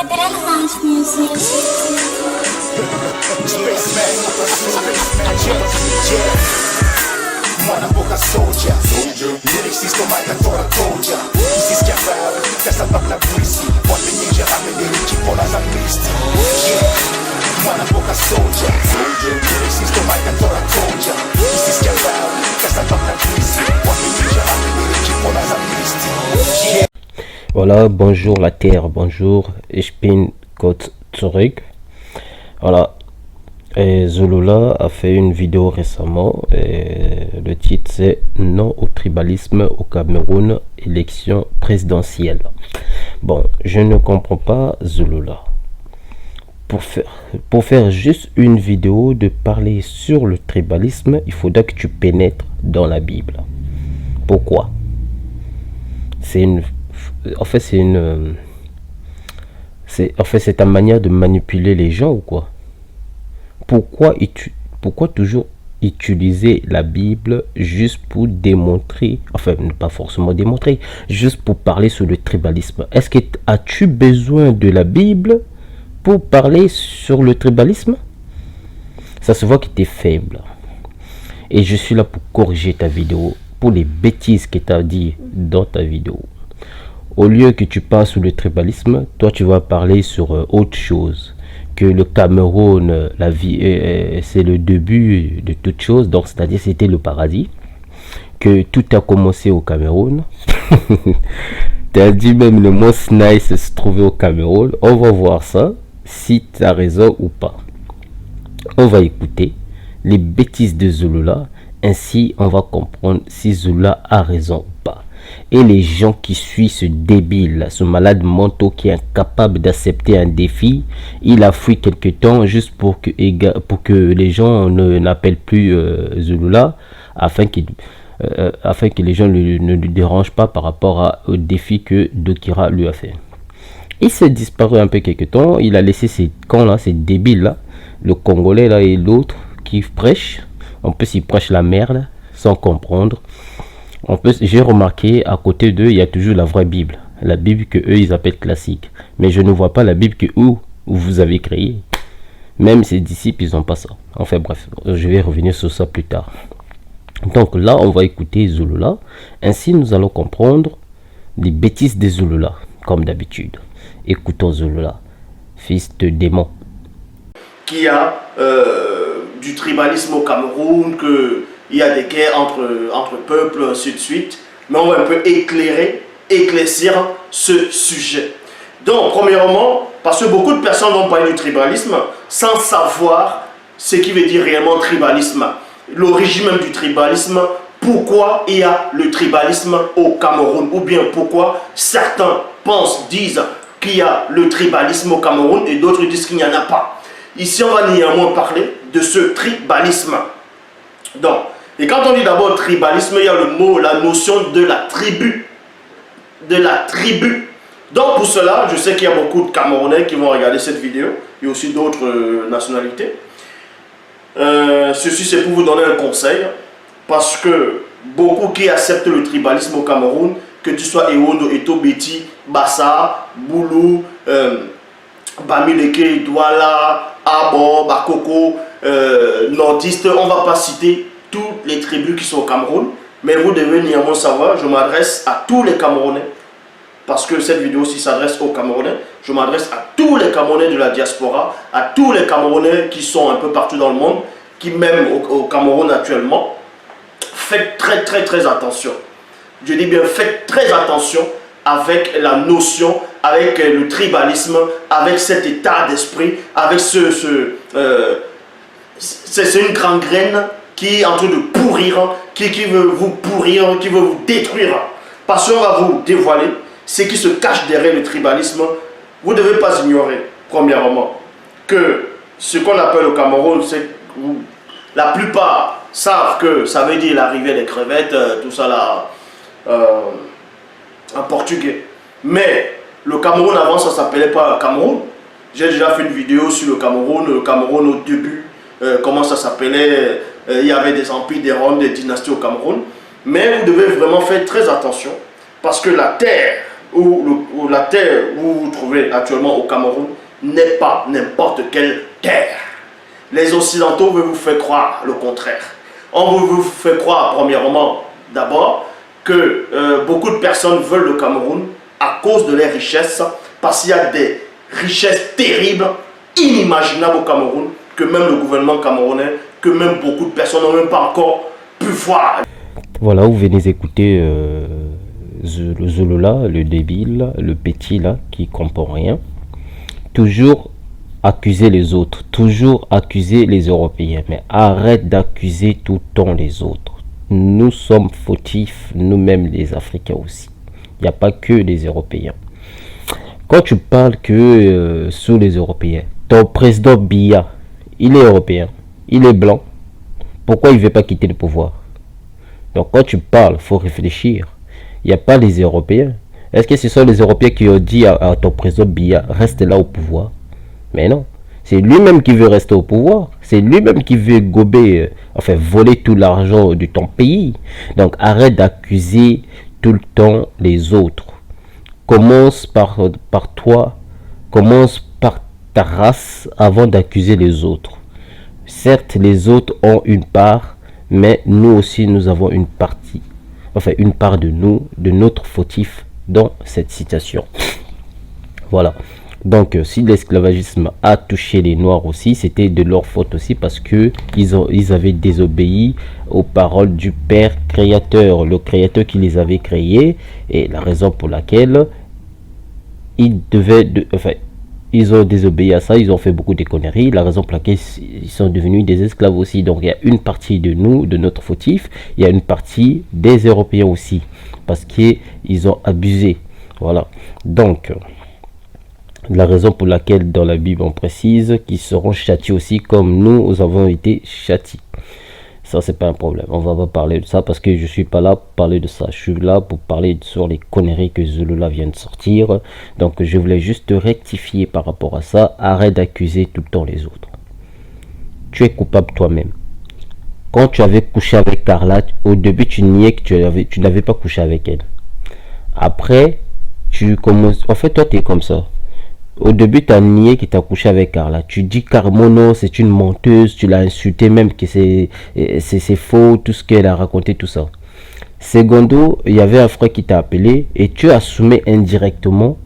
Dance music. Mwana mboka soldier lyrics iskomaika tora koja isiskyavara kasababla briski wapenyeja rameneriki pola za kristi mwana mboka soldier lyrics iskomaika tora koja isiskyavara kasababla briski wapenyeja rameneriki pola za kristi. Voilà, bonjour la Terre, bonjour, ich bin Gott zurück. Voilà, et Zulula a fait une vidéo récemment, et le titre c'est Non au tribalisme au Cameroun, élection présidentielle. Bon, je ne comprends pas Zulula. Pour faire juste une vidéo de parler sur le tribalisme, il faudra que tu pénètres dans la Bible. Pourquoi? C'est ta manière de manipuler les gens ou quoi? Pourquoi toujours utiliser la Bible juste pour démontrer, enfin pas forcément démontrer, juste pour parler sur le tribalisme? As-tu besoin de la Bible pour parler sur le tribalisme? Ça se voit que tu es faible. Et je suis là pour corriger ta vidéo, pour les bêtises que tu as dit dans ta vidéo. Au lieu que tu parles sur le tribalisme, toi tu vas parler sur autre chose. Que le Cameroun, la vie, c'est le début de toute chose, donc c'est-à-dire c'était le paradis. Que tout a commencé au Cameroun. Tu as dit même le mot nice se trouvait au Cameroun. On va voir ça, si tu as raison ou pas. On va écouter les bêtises de Zulula, ainsi on va comprendre si Zulula a raison ou pas. Et les gens qui suivent ce débile, ce malade mental qui est incapable d'accepter un défi, il a fui quelque temps juste pour que les gens n'appellent plus Zulula, afin que les gens ne lui dérangent pas par rapport au défi que Dokira lui a fait. Il s'est disparu un peu quelque temps, il a laissé ces cons là, ces débiles là, le Congolais là et l'autre qui prêche. En plus il prêche la merde sans comprendre. En plus, j'ai remarqué à côté d'eux, il y a toujours la vraie Bible. La Bible que eux ils appellent classique. Mais je ne vois pas la Bible que vous avez créée. Même ces disciples, ils n'ont pas ça. Enfin bref, je vais revenir sur ça plus tard. Donc là, on va écouter Zulula. Ainsi, nous allons comprendre les bêtises des Zulula, comme d'habitude. Écoutons Zulula, fils de démon. Qui a du tribalisme au Cameroun, il y a des guerres entre peuples, ainsi de suite. Mais on va un peu éclaircir ce sujet. Donc, premièrement, parce que beaucoup de personnes vont parler du tribalisme sans savoir ce qui veut dire réellement tribalisme. L'origine même du tribalisme, pourquoi il y a le tribalisme au Cameroun, ou bien pourquoi certains disent qu'il y a le tribalisme au Cameroun et d'autres disent qu'il n'y en a pas. Ici, on va néanmoins parler de ce tribalisme. Donc, et quand on dit d'abord tribalisme, il y a le mot, la notion de la tribu. De la tribu. Donc pour cela, je sais qu'il y a beaucoup de Camerounais qui vont regarder cette vidéo, et aussi d'autres nationalités. Ceci c'est pour vous donner un conseil, parce que beaucoup qui acceptent le tribalisme au Cameroun, que tu sois Ewondo, Eto, Beti, Bassa, Boulou, Bamileke, Douala, Abo, Bakoko, nordiste, on ne va pas citer toutes les tribus qui sont au Cameroun, mais vous devez néanmoins savoir, je m'adresse à tous les Camerounais, parce que cette vidéo aussi s'adresse aux Camerounais, je m'adresse à tous les Camerounais de la diaspora, à tous les Camerounais qui sont un peu partout dans le monde, qui même au Cameroun actuellement, faites très attention. Je dis bien faites très attention avec la notion, avec le tribalisme, avec cet état d'esprit, avec c'est une grande graine qui est en train de pourrir, qui veut vous pourrir, qui veut vous détruire. Parce qu'on va vous dévoiler ce qui se cache derrière le tribalisme. Vous ne devez pas ignorer, premièrement, que ce qu'on appelle au Cameroun, c'est que la plupart savent que ça veut dire l'arrivée des crevettes, tout ça là, en portugais. Mais le Cameroun avant, ça ne s'appelait pas Cameroun. J'ai déjà fait une vidéo sur le Cameroun au début, comment ça s'appelait. Il y avait des empires, des royaumes, des dynasties au Cameroun. Mais vous devez vraiment faire très attention, parce que la terre ou la terre où vous vous trouvez actuellement au Cameroun n'est pas n'importe quelle terre. Les Occidentaux veulent vous faire croire le contraire. On veut vous faire croire, premièrement, d'abord, que beaucoup de personnes veulent le Cameroun à cause de leurs richesses, parce qu'il y a des richesses terribles, inimaginables au Cameroun, que même le gouvernement camerounais, que même beaucoup de personnes n'ont même pas encore pu voir. Voilà, vous venez d'écouter le Zolola, le débile, le petit là, qui comprend rien. Toujours accuser les autres, toujours accuser les Européens. Mais arrête d'accuser tout le temps les autres. Nous sommes fautifs, nous-mêmes les Africains aussi. Il n'y a pas que les Européens. Quand tu parles que sous les Européens, ton président Biya, il est européen, il est blanc. Pourquoi il ne veut pas quitter le pouvoir? Donc quand tu parles, il faut réfléchir. Il n'y a pas les Européens. Est-ce que ce sont les Européens qui ont dit à ton président Biya, reste là au pouvoir? Mais non. C'est lui-même qui veut rester au pouvoir. C'est lui-même qui veut gober, enfin voler tout l'argent de ton pays. Donc arrête d'accuser tout le temps les autres. Commence par toi. Commence par ta race avant d'accuser les autres. Certes, les autres ont une part, mais nous aussi, nous avons une partie. Enfin, une part de nous, de notre fautif dans cette situation. Voilà. Donc, si l'esclavagisme a touché les Noirs aussi, c'était de leur faute aussi parce que ils avaient désobéi aux paroles du Père Créateur, le Créateur qui les avait créés, et la raison pour laquelle ils ont désobéi à ça, ils ont fait beaucoup de conneries, la raison pour laquelle ils sont devenus des esclaves aussi. Donc, il y a une partie de nous, de notre fautif, il y a une partie des Européens aussi, parce qu'ils ont abusé. Voilà. Donc, la raison pour laquelle dans la Bible on précise qu'ils seront châtiés aussi comme nous avons été châtiés. Ça, c'est pas un problème. On va pas parler de ça parce que je suis pas là pour parler de ça. Je suis là pour parler sur les conneries que Zolola vient de sortir. Donc, je voulais juste te rectifier par rapport à ça. Arrête d'accuser tout le temps les autres. Tu es coupable toi-même. Quand tu avais couché avec Carla, au début, tu niais que tu n'avais pas couché avec elle. Après, tu commences... En fait, toi, tu es comme ça. Au début, tu as nié que tu as couché avec Carla. Tu dis carrément non, c'est une menteuse. Tu l'as insulté même que c'est faux, tout ce qu'elle a raconté, tout ça. Secondo, il y avait un frère qui t'a appelé et tu assumais indirectement.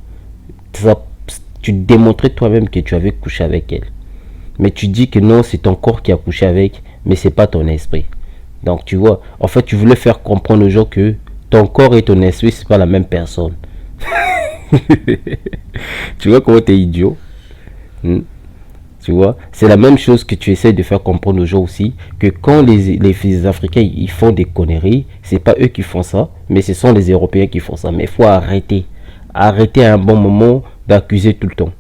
Tu démontrais toi-même que tu avais couché avec elle. Mais tu dis que non, c'est ton corps qui a couché avec, mais c'est pas ton esprit. Donc tu vois, en fait, tu voulais faire comprendre aux gens que ton corps et ton esprit, c'est pas la même personne. Tu vois comment t'es idiot. Tu vois, c'est la même chose que tu essaies de faire comprendre aux gens aussi, que quand les Africains ils font des conneries, c'est pas eux qui font ça, mais ce sont les Européens qui font ça. Mais il faut arrêter. Arrêter à un bon moment d'accuser tout le temps.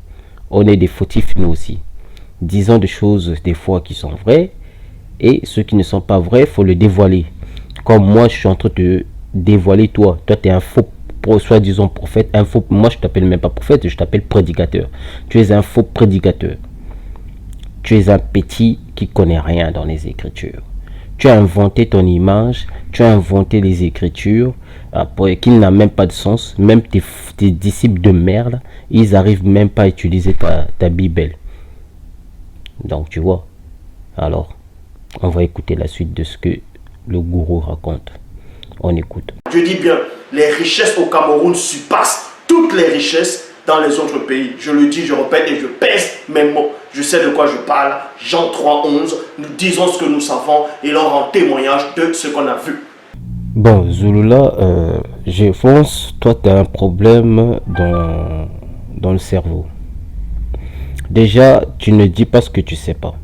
On est des fautifs nous aussi. Disons des choses des fois qui sont vraies, et ceux qui ne sont pas vrais, il faut le dévoiler. Comme moi, je suis en train de dévoiler toi. Toi, tu es un faux soi-disant prophète, un faux, moi je t'appelle même pas prophète, je t'appelle prédicateur. Tu es un faux prédicateur. Tu es un petit qui connaît rien dans les Écritures. Tu as inventé ton image, tu as inventé les Écritures qui n'a même pas de sens. Même tes disciples de merde, ils arrivent même pas à utiliser ta Bible. Donc tu vois. Alors, on va écouter la suite de ce que le gourou raconte. On écoute. Je dis bien, les richesses au Cameroun surpassent toutes les richesses dans les autres pays. Je le dis, je répète et je pèse mes mots. Je sais de quoi je parle. Jean 3,11, nous disons ce que nous savons et l'on rend témoignage de ce qu'on a vu. Bon, Zolola, je pense, toi tu as un problème dans le cerveau. Déjà, tu ne dis pas ce que tu sais pas.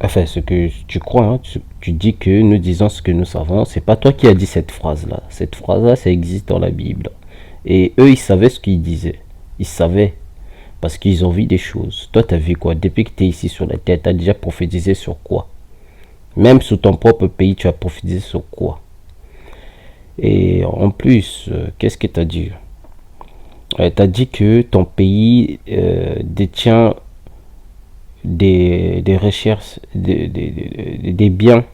Enfin, ce que tu crois, hein, tu dis que nous disons ce que nous savons. C'est pas toi qui as dit cette phrase-là. Cette phrase-là, ça existe dans la Bible. Et eux, ils savaient ce qu'ils disaient. Ils savaient. Parce qu'ils ont vu des choses. Toi, tu as vu quoi? Depuis que tu es ici sur la terre, tu as déjà prophétisé sur quoi? Même sous ton propre pays, tu as prophétisé sur quoi? Et en plus, qu'est-ce que tu as dit? Tu as dit que ton pays détient des recherches, des biens,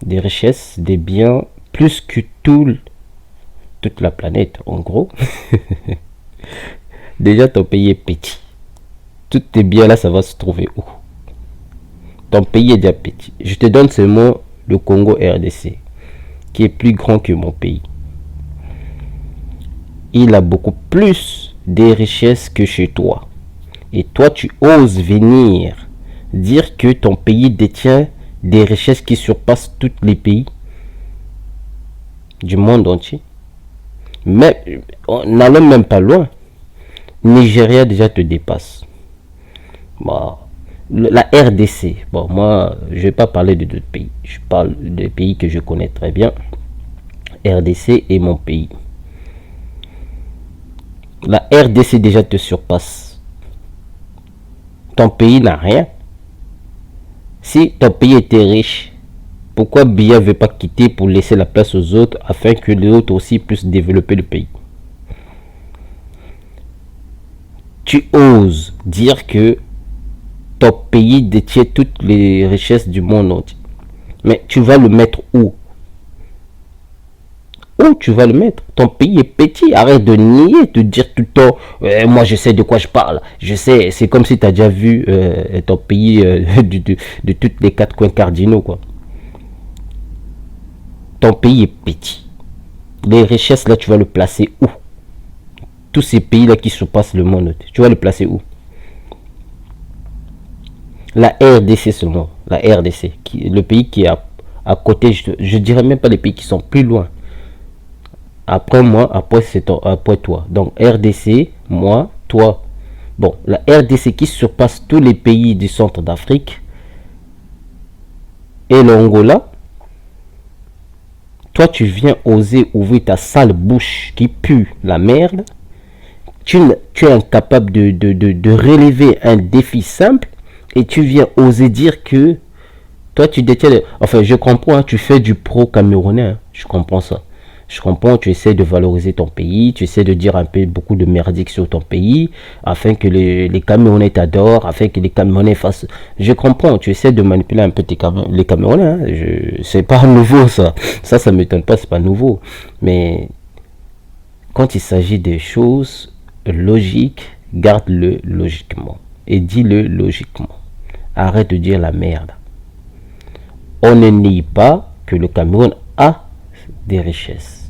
des richesses, des biens, plus que toute la planète, en gros. Déjà, ton pays est petit. Tous tes biens là, ça va se trouver où? Ton pays est déjà petit. Je te donne seulement le Congo RDC, qui est plus grand que mon pays. Il a beaucoup plus de richesses que chez toi. Et toi, tu oses venir dire que ton pays détient des richesses qui surpassent tous les pays du monde entier. Mais n'allons même pas loin. Nigeria déjà te dépasse. Bon, la RDC, bon, moi, je ne vais pas parler de d'autres pays. Je parle des pays que je connais très bien. RDC est mon pays. La RDC déjà te surpasse. Ton pays n'a rien. Si ton pays était riche, pourquoi Biya ne veut pas quitter pour laisser la place aux autres afin que les autres aussi puissent développer le pays? Tu oses dire que ton pays détient toutes les richesses du monde entier. Mais tu vas le mettre où? Où tu vas le mettre? Ton pays est petit. Arrête de nier, de dire tout le temps moi je sais de quoi je parle. Je sais, c'est comme si tu as déjà vu ton pays de toutes les quatre coins cardinaux, quoi. Ton pays est petit. Les richesses là, tu vas le placer où? Tous ces pays là qui surpassent le monde, tu vas le placer où? La RDC seulement, la RDC, le pays qui est à côté, je dirais même pas les pays qui sont plus loin. Après moi, après toi. Donc RDC, moi, toi. Bon, la RDC qui surpasse tous les pays du centre d'Afrique et l'Angola. Toi, tu viens oser ouvrir ta sale bouche qui pue la merde. Tu es incapable de relever un défi simple et tu viens oser dire que toi, tu détiens... Enfin, je comprends, hein, tu fais du pro-camerounais. Hein, je comprends ça. Je comprends, tu essaies de valoriser ton pays, tu essaies de dire un peu beaucoup de merdiques sur ton pays, afin que les Camerounais t'adorent, afin que les Camerounais fassent... Je comprends, tu essaies de manipuler un peu les Camerounais, hein. C'est pas nouveau ça. Ça m'étonne pas, c'est pas nouveau. Mais quand il s'agit des choses logiques, garde-le logiquement. Et dis-le logiquement. Arrête de dire la merde. On ne nie pas que le Cameroun a des richesses.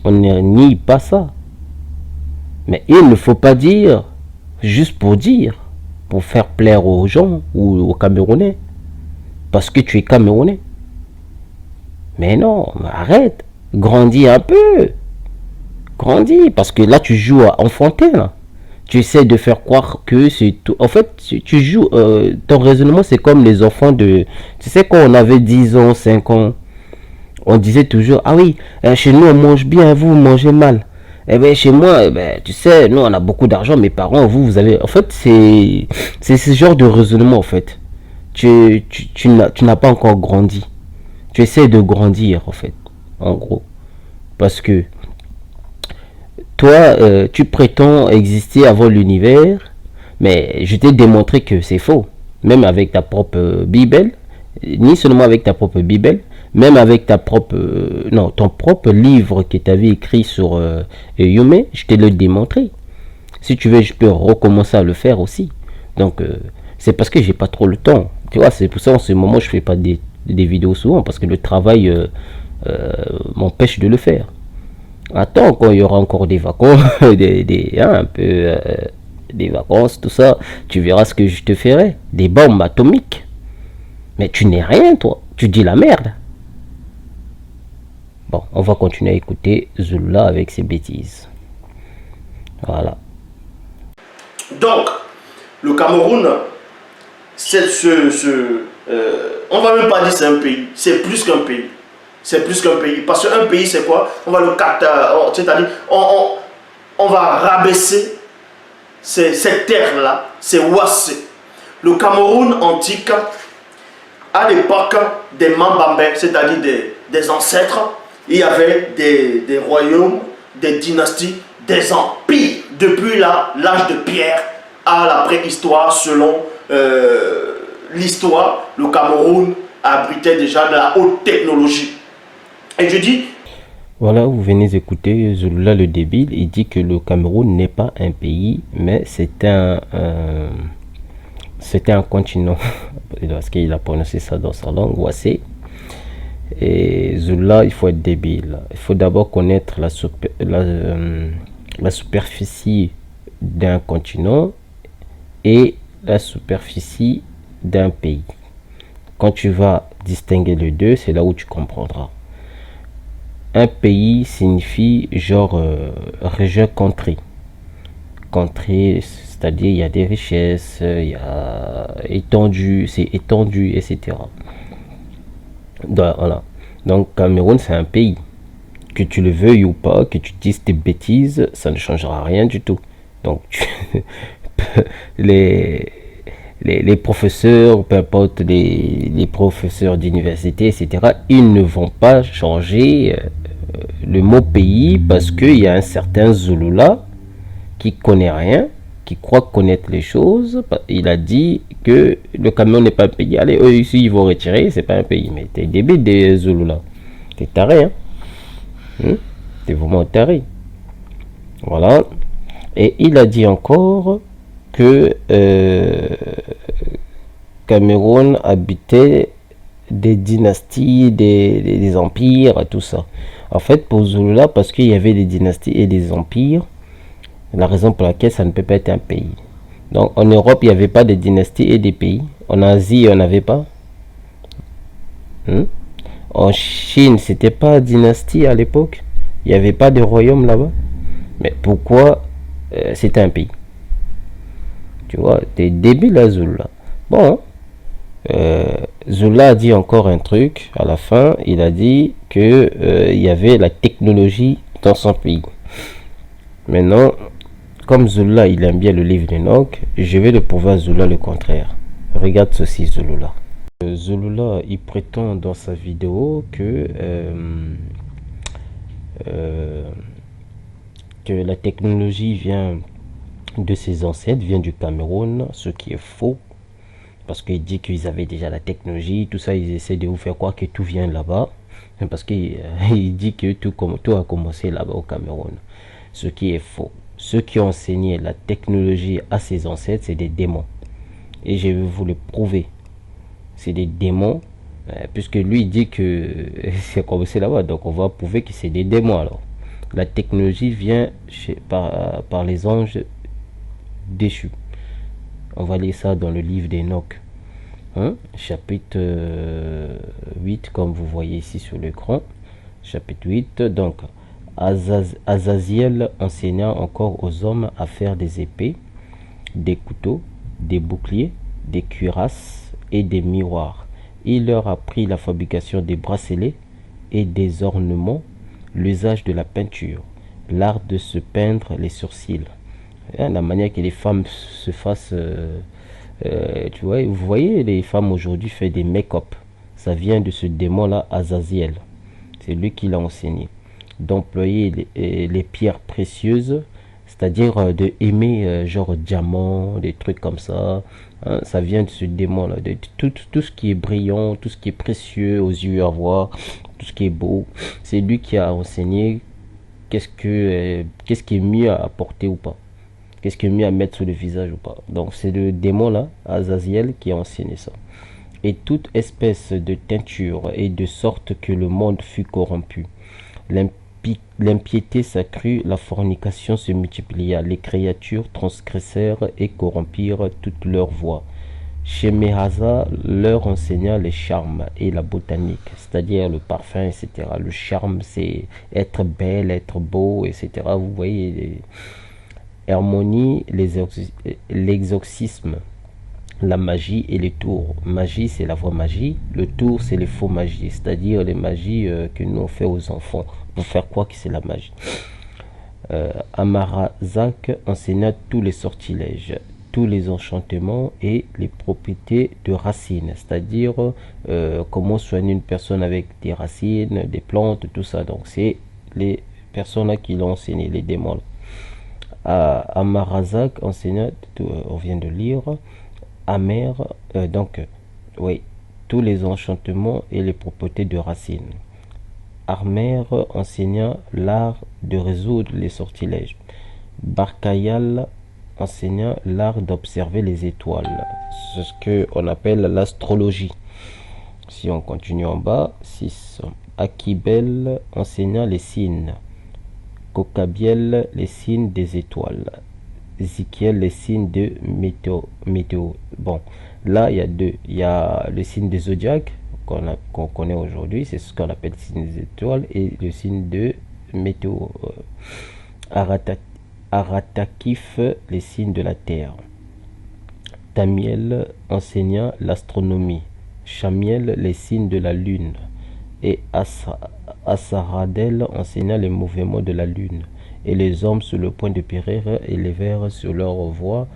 On ne nie pas ça. Mais il ne faut pas dire juste pour dire, pour faire plaire aux gens ou aux Camerounais. Parce que tu es Camerounais. Mais non, arrête. Grandis un peu. Grandis. Parce que là, tu joues à enfantin. Là. Tu essaies de faire croire que c'est tout. En fait, tu joues. Ton raisonnement, c'est comme les enfants de... Tu sais, quand on avait 10 ans, 5 ans, on disait toujours, ah oui, chez nous on mange bien, vous mangez mal. Eh bien chez moi, tu sais, nous on a beaucoup d'argent, mes parents, vous avez... En fait, c'est ce genre de raisonnement en fait. Tu n'as pas encore grandi. Tu essaies de grandir en fait, en gros. Parce que toi, tu prétends exister avant l'univers, mais je t'ai démontré que c'est faux. Même avec ta propre Bible, ni seulement avec ta propre Bible, même avec ton propre livre que tu avais écrit sur Yume, je te l'ai démontré. Si tu veux, je peux recommencer à le faire aussi. Donc, c'est parce que j'ai pas trop le temps. Tu vois, c'est pour ça en ce moment, je fais pas des vidéos souvent, parce que le travail m'empêche de le faire. Attends, quand il y aura encore des vacances, un peu des vacances, tout ça, tu verras ce que je te ferai. Des bombes atomiques. Mais tu n'es rien, toi. Tu dis la merde. Bon, on va continuer à écouter Zulula avec ses bêtises. Voilà. Donc, le Cameroun, c'est on va même pas dire c'est un pays, c'est plus qu'un pays. C'est plus qu'un pays. Parce qu'un pays, c'est quoi? On va le c'est-à-dire, on va rabaisser ces terres-là, ces Ouassé. Le Cameroun antique, à l'époque des Mambambais, c'est-à-dire des ancêtres, il y avait des royaumes, des dynasties, des empires. Depuis l'âge de pierre à la préhistoire, selon l'histoire, le Cameroun abritait déjà de la haute technologie. Et je dis... Voilà, vous venez d'écouter Zulula le débile. Il dit que le Cameroun n'est pas un pays, mais c'était un continent. Parce qu'il a prononcé ça dans sa langue, Wassé. Et Zulula, il faut être débile. Il faut d'abord connaître la superficie d'un continent et la superficie d'un pays. Quand tu vas distinguer les deux, c'est là où tu comprendras. Un pays signifie genre région country. Country, c'est-à-dire il y a des richesses, il y a étendu, c'est étendu, etc. Donc, voilà. Donc Cameroun, c'est un pays. Que tu le veuilles ou pas, que tu dises des bêtises, ça ne changera rien du tout. Donc les, les professeurs, peu importe les professeurs d'université, etc., ils ne vont pas changer le mot pays parce qu'il y a un certain Zulula qui connaît rien, qui croit connaître les choses. Il a dit que le Cameroun n'est pas un pays. Allez, eux ici, ils vont retirer, c'est pas un pays. Mais t'es débile des Zulula. T'es taré, hein? T'es vraiment taré. Voilà. Et il a dit encore que Cameroun habitait des dynasties, des empires, tout ça. En fait, pour Zulula, parce qu'il y avait des dynasties et des empires, la raison pour laquelle ça ne peut pas être un pays. Donc en Europe, il n'y avait pas de dynasties et des pays. En Asie, il n'y en avait pas. En Chine, c'était pas dynastie à l'époque. Il n'y avait pas de royaume là-bas. Mais pourquoi c'était un pays? Tu vois, t'es débile à Zulula. Bon, Zulula a dit encore un truc à la fin. Il a dit que il y avait la technologie dans son pays. Maintenant, comme Zulula il aime bien le livre d'Enoch, je vais le prouver à Zulula le contraire. Regarde ceci, Zulula. Zulula, il prétend dans sa vidéo que la technologie vient de ses ancêtres, vient du Cameroun, ce qui est faux. Parce qu'il dit qu'ils avaient déjà la technologie, tout ça, ils essaient de vous faire croire que tout vient là-bas. Parce qu'il dit que tout a commencé là-bas au Cameroun. Ce qui est faux. Ceux qui ont enseigné la technologie à ses ancêtres, c'est des démons. Et je vais vous le prouver. C'est des démons, puisque lui il dit que c'est commencé là-bas. Donc on va prouver que c'est des démons alors. La technologie vient par les anges déchus. On va lire ça dans le livre d'Enoch. Chapitre 8, comme vous voyez ici sur l'écran. Chapitre 8, donc Azaziel enseigna encore aux hommes à faire des épées, des couteaux, des boucliers, des cuirasses et des miroirs. Il leur apprit la fabrication des bracelets et des ornements, l'usage de la peinture, l'art de se peindre les sourcils, la manière que les femmes se fassent. Tu vois, vous voyez, les femmes aujourd'hui font des make-up. Ça vient de ce démon-là, Azaziel. C'est lui qui l'a enseigné. D'employer les pierres précieuses, c'est-à-dire de aimer genre diamant, des trucs comme ça. Ça vient de ce démon-là. De tout ce qui est brillant, tout ce qui est précieux aux yeux à voir, tout ce qui est beau. C'est lui qui a enseigné qu'est-ce qui est mieux à porter ou pas. Qu'est-ce qui est mieux à mettre sur le visage ou pas. Donc c'est le démon là, Azaziel, qui a enseigné ça. Et toute espèce de teinture, et de sorte que le monde fut corrompu. L'impiété s'accrut, la fornication se multiplia, les créatures transgressèrent et corrompirent toute leur voix. Shemehaza leur enseigna les charmes et la botanique, c'est-à-dire le parfum, etc. Le charme, c'est être belle, être beau, etc. Vous voyez, harmonie, l'exorcisme, la magie et les tours. Magie, c'est la vraie magie. Le tour, c'est les faux magies, c'est-à-dire les magies que nous on fait aux enfants pour faire croire que c'est la magie. Amarazak enseigna tous les sortilèges, tous les enchantements et les propriétés de racines, c'est-à-dire comment soigner une personne avec des racines, des plantes, tout ça. Donc c'est les personnes là qui l'ont enseigné, les démons. Amarazak enseigna, on vient de lire, donc oui, tous les enchantements et les propriétés de racines. Armer enseignant l'art de résoudre les sortilèges. Barkayal enseignant l'art d'observer les étoiles. C'est ce qu'on appelle l'astrologie. Si on continue en bas, 6. Akibel enseignant les signes. Kokabiel les signes des étoiles. Ezekiel les signes de météo. Bon, là il y a deux. Il y a le signe des zodiaques qu'on connaît aujourd'hui, c'est ce qu'on appelle le signe des étoiles, et le signe de météo. Aratakif les signes de la terre. Tamiel enseignant l'astronomie. Chamiel les signes de la lune. Et Asaradel enseignant les mouvements de la lune. Et les hommes sur le point de périr élevèrent sur leur voie,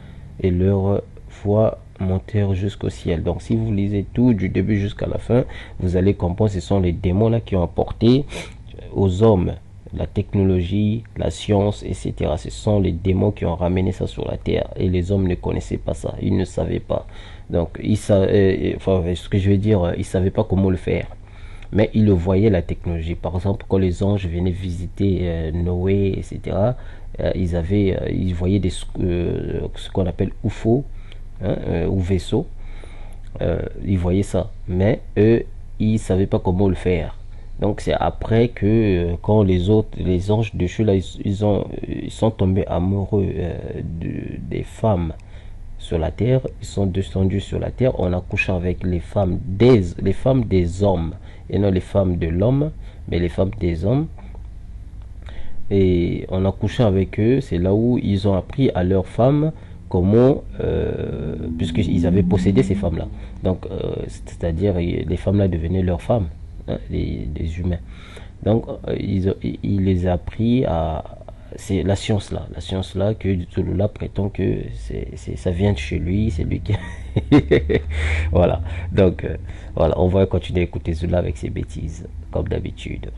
et leur voix montèrent jusqu'au ciel. Donc si vous lisez tout du début jusqu'à la fin, vous allez comprendre ce sont les démons là qui ont apporté aux hommes la technologie, la science, etc. Ce sont les démons qui ont ramené ça sur la terre, et les hommes ne connaissaient pas ça, ils ne savaient pas. Donc ce que je veux dire, ils ne savaient pas comment le faire, mais ils le voyaient, la technologie. Par exemple, quand les anges venaient visiter Noé, etc., ils voyaient ce qu'on appelle UFO, ou vaisseau. Ils voyaient ça, mais eux, ils ne savaient pas comment le faire. Donc c'est après que quand les anges de Dieu là, ils sont tombés amoureux des femmes sur la terre, ils sont descendus sur la terre en accouchant avec les femmes des hommes, et non les femmes de l'homme, mais les femmes des hommes. Et en accouchant avec eux, c'est là où ils ont appris à leurs femmes comment, puisqu'ils avaient possédé ces femmes là, donc c'est-à-dire les femmes là devenaient leurs femmes, les humains. Donc il les a appris à, c'est la science là que Zululla prétend que ça vient de chez lui, c'est lui qui voilà. Donc voilà, on va continuer à écouter Zululla avec ses bêtises comme d'habitude.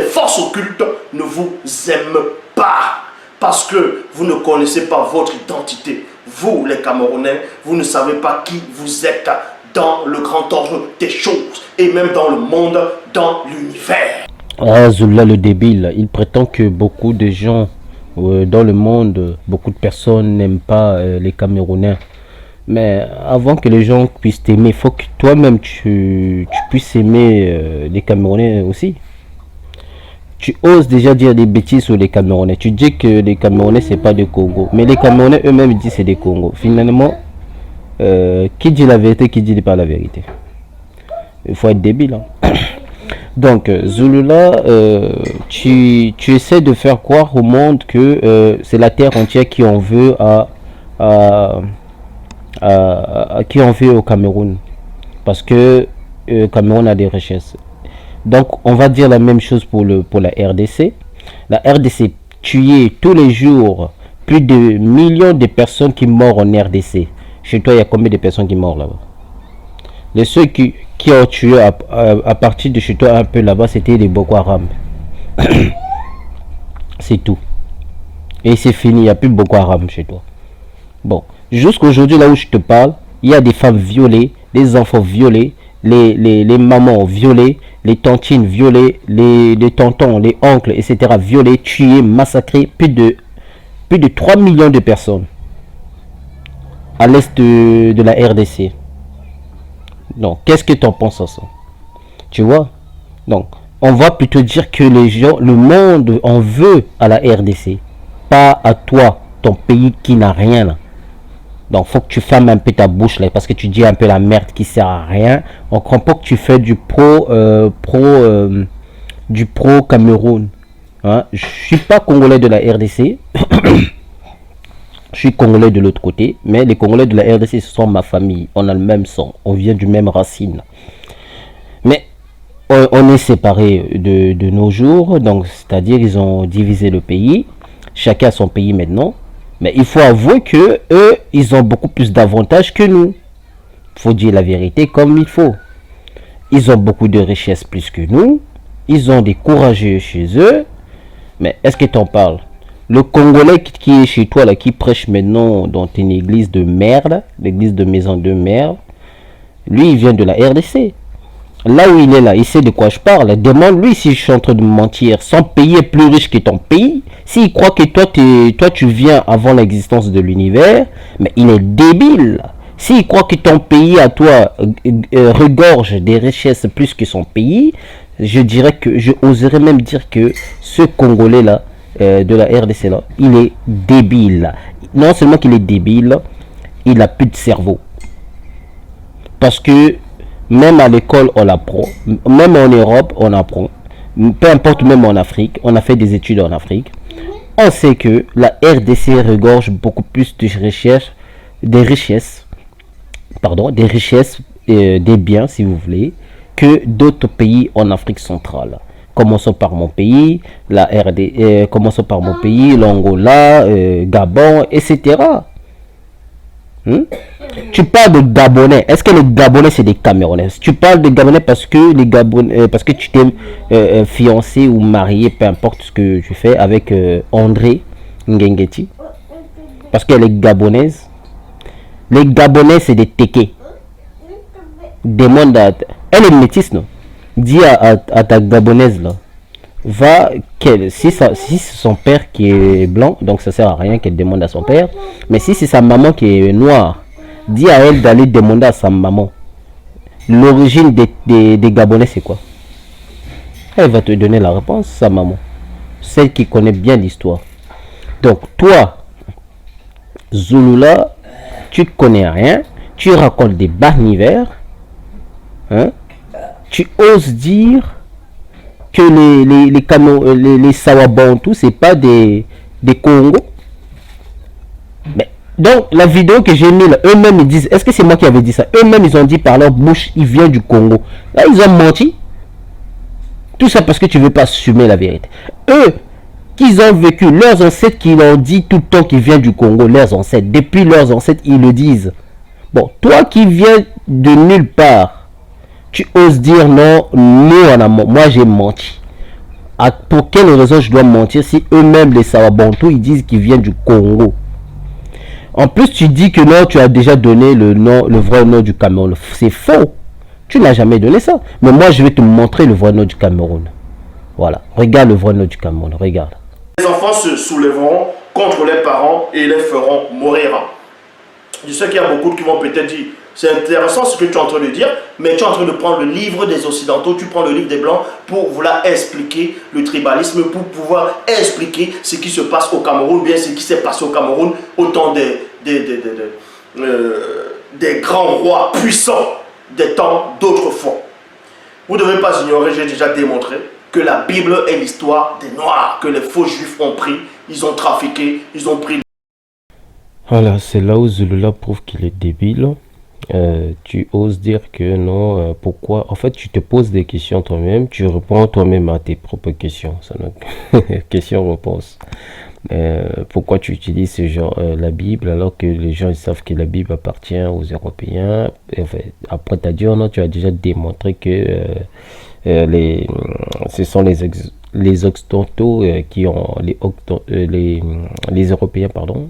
Les forces occultes ne vous aiment pas parce que vous ne connaissez pas votre identité. Vous, les Camerounais, vous ne savez pas qui vous êtes dans le grand ordre des choses, et même dans le monde, dans l'univers. Ah, Zululla le débile, il prétend que beaucoup de gens dans le monde, beaucoup de personnes n'aiment pas les Camerounais. Mais avant que les gens puissent t'aimer, il faut que toi-même tu puisses aimer les Camerounais aussi. Tu oses déjà dire des bêtises sur les Camerounais. Tu dis que les Camerounais c'est pas des Congo, mais les Camerounais eux-mêmes disent c'est des Congo. Finalement, qui dit la vérité, qui dit pas la vérité? Il faut être débile, hein. Donc Zululla, tu essaies de faire croire au monde que c'est la terre entière qui en veut qui en veut au Cameroun, parce que Cameroun a des richesses. Donc on va dire la même chose pour la RDC. La RDC tue tous les jours plus de millions de personnes qui meurent en RDC. Chez toi, il y a combien de personnes qui meurent là-bas? Les ceux qui ont tué à partir de chez toi un peu là-bas, c'était les Boko Haram. C'est tout. Et c'est fini, il n'y a plus Boko Haram chez toi. Bon, jusqu'aujourd'hui, là où je te parle, il y a des femmes violées, des enfants violés, les mamans violées, les tantines violées, les tontons, les oncles, etc. violés, tués, massacrés, plus de 3 millions de personnes à l'est de la RDC. Donc, qu'est-ce que tu en penses à ça? Tu vois? Donc, on va plutôt dire que les gens, le monde en veut à la RDC, pas à toi, ton pays qui n'a rien là. Donc, faut que tu fermes un peu ta bouche là, parce que tu dis un peu la merde qui sert à rien. On comprend pas que tu fais du pro Cameroun. Hein? Je suis pas congolais de la RDC. Je suis congolais de l'autre côté, mais les Congolais de la RDC, ce sont ma famille. On a le même sang, on vient du même racine. Mais on est séparés de nos jours, donc c'est-à-dire ils ont divisé le pays. Chacun a son pays maintenant. Mais il faut avouer que eux, ils ont beaucoup plus d'avantages que nous. Il faut dire la vérité comme il faut. Ils ont beaucoup de richesses plus que nous. Ils ont des courageux chez eux. Mais est-ce que tu en parles? Le Congolais qui est chez toi, là, qui prêche maintenant dans une église de merde, l'église de maison de merde, lui, il vient de la RDC. là où il est là, il sait de quoi je parle. Demande-lui si je suis en train de me mentir. Son pays est plus riche que ton pays. S'il croit que toi tu viens avant l'existence de l'univers, mais il est débile. S'il croit que ton pays à toi regorge des richesses plus que son pays, je dirais que, je oserais même dire que ce Congolais là, de la RDC là, il est débile. Non seulement qu'il est débile, il a plus de cerveau. Parce que même à l'école on apprend, même en Europe on apprend, peu importe, même en Afrique, on a fait des études en Afrique, on sait que la RDC regorge beaucoup plus de richesses, des richesses, des biens si vous voulez, que d'autres pays en Afrique centrale. Commençons par mon pays, commençons par mon pays, l'Angola, Gabon, etc. Tu parles de Gabonais. Est-ce que les Gabonais c'est des Camerounais? Tu parles de Gabonais parce que les Gabonais, parce que tu t'es fiancé ou marié, peu importe ce que tu fais, avec André Ngengeti. Parce qu'elle est gabonaise. Les Gabonais c'est des Téké. Demande à... Elle est métisse, non? Dis à ta Gabonaise là. Si c'est son père qui est blanc, donc ça sert à rien qu'elle demande à son père. Mais si c'est sa maman qui est noire, dis à elle d'aller demander à sa maman. L'origine des Gabonais c'est quoi? Elle va te donner la réponse, sa maman. Celle qui connaît bien l'histoire. Donc toi, Zulula, tu ne connais rien, tu racontes des barnivers, hein? Tu oses dire que les Sawabantou, c'est pas des Congo. Mais, donc, la vidéo que j'ai mis là, eux-mêmes ils disent, est-ce que c'est moi qui avais dit ça? Eux-mêmes ils ont dit par leur bouche, il vient du Congo. Là, ils ont menti. Tout ça parce que tu veux pas assumer la vérité. Eux, qu'ils ont vécu, leurs ancêtres qui l'ont dit tout le temps qu'ils viennent du Congo, leurs ancêtres, depuis leurs ancêtres, ils le disent. Bon, toi qui viens de nulle part, tu oses dire non, moi j'ai menti. Pour quelle raison je dois mentir si eux-mêmes les Sawabantou ils disent qu'ils viennent du Congo? En plus tu dis que non, tu as déjà donné le vrai nom du Cameroun. C'est faux. Tu n'as jamais donné ça. Mais moi je vais te montrer le vrai nom du Cameroun. Voilà, regarde le vrai nom du Cameroun, regarde. Les enfants se soulèveront contre les parents et les feront mourir. Je sais qu'il y a beaucoup qui vont peut-être dire, c'est intéressant ce que tu es en train de dire, mais tu es en train de prendre le livre des Occidentaux, tu prends le livre des Blancs pour vouloir expliquer le tribalisme, pour pouvoir expliquer ce qui se passe au Cameroun, bien ce qui s'est passé au Cameroun au temps des grands rois puissants des temps d'autrefois. Vous ne devez pas ignorer, j'ai déjà démontré, que la Bible est l'histoire des Noirs, que les faux Juifs ont pris, ils ont trafiqué, ils ont pris... Voilà, c'est là où Zulula prouve qu'il est débile. Tu oses dire que non, pourquoi? En fait, tu te poses des questions toi-même, tu réponds toi-même à tes propres questions. Question-réponse. Pourquoi tu utilises ce genre, la Bible, alors que les gens ils savent que la Bible appartient aux Européens? Enfin, après, tu as dit, non, tu as déjà démontré que ce sont les Occidentaux qui ont les Européens, pardon,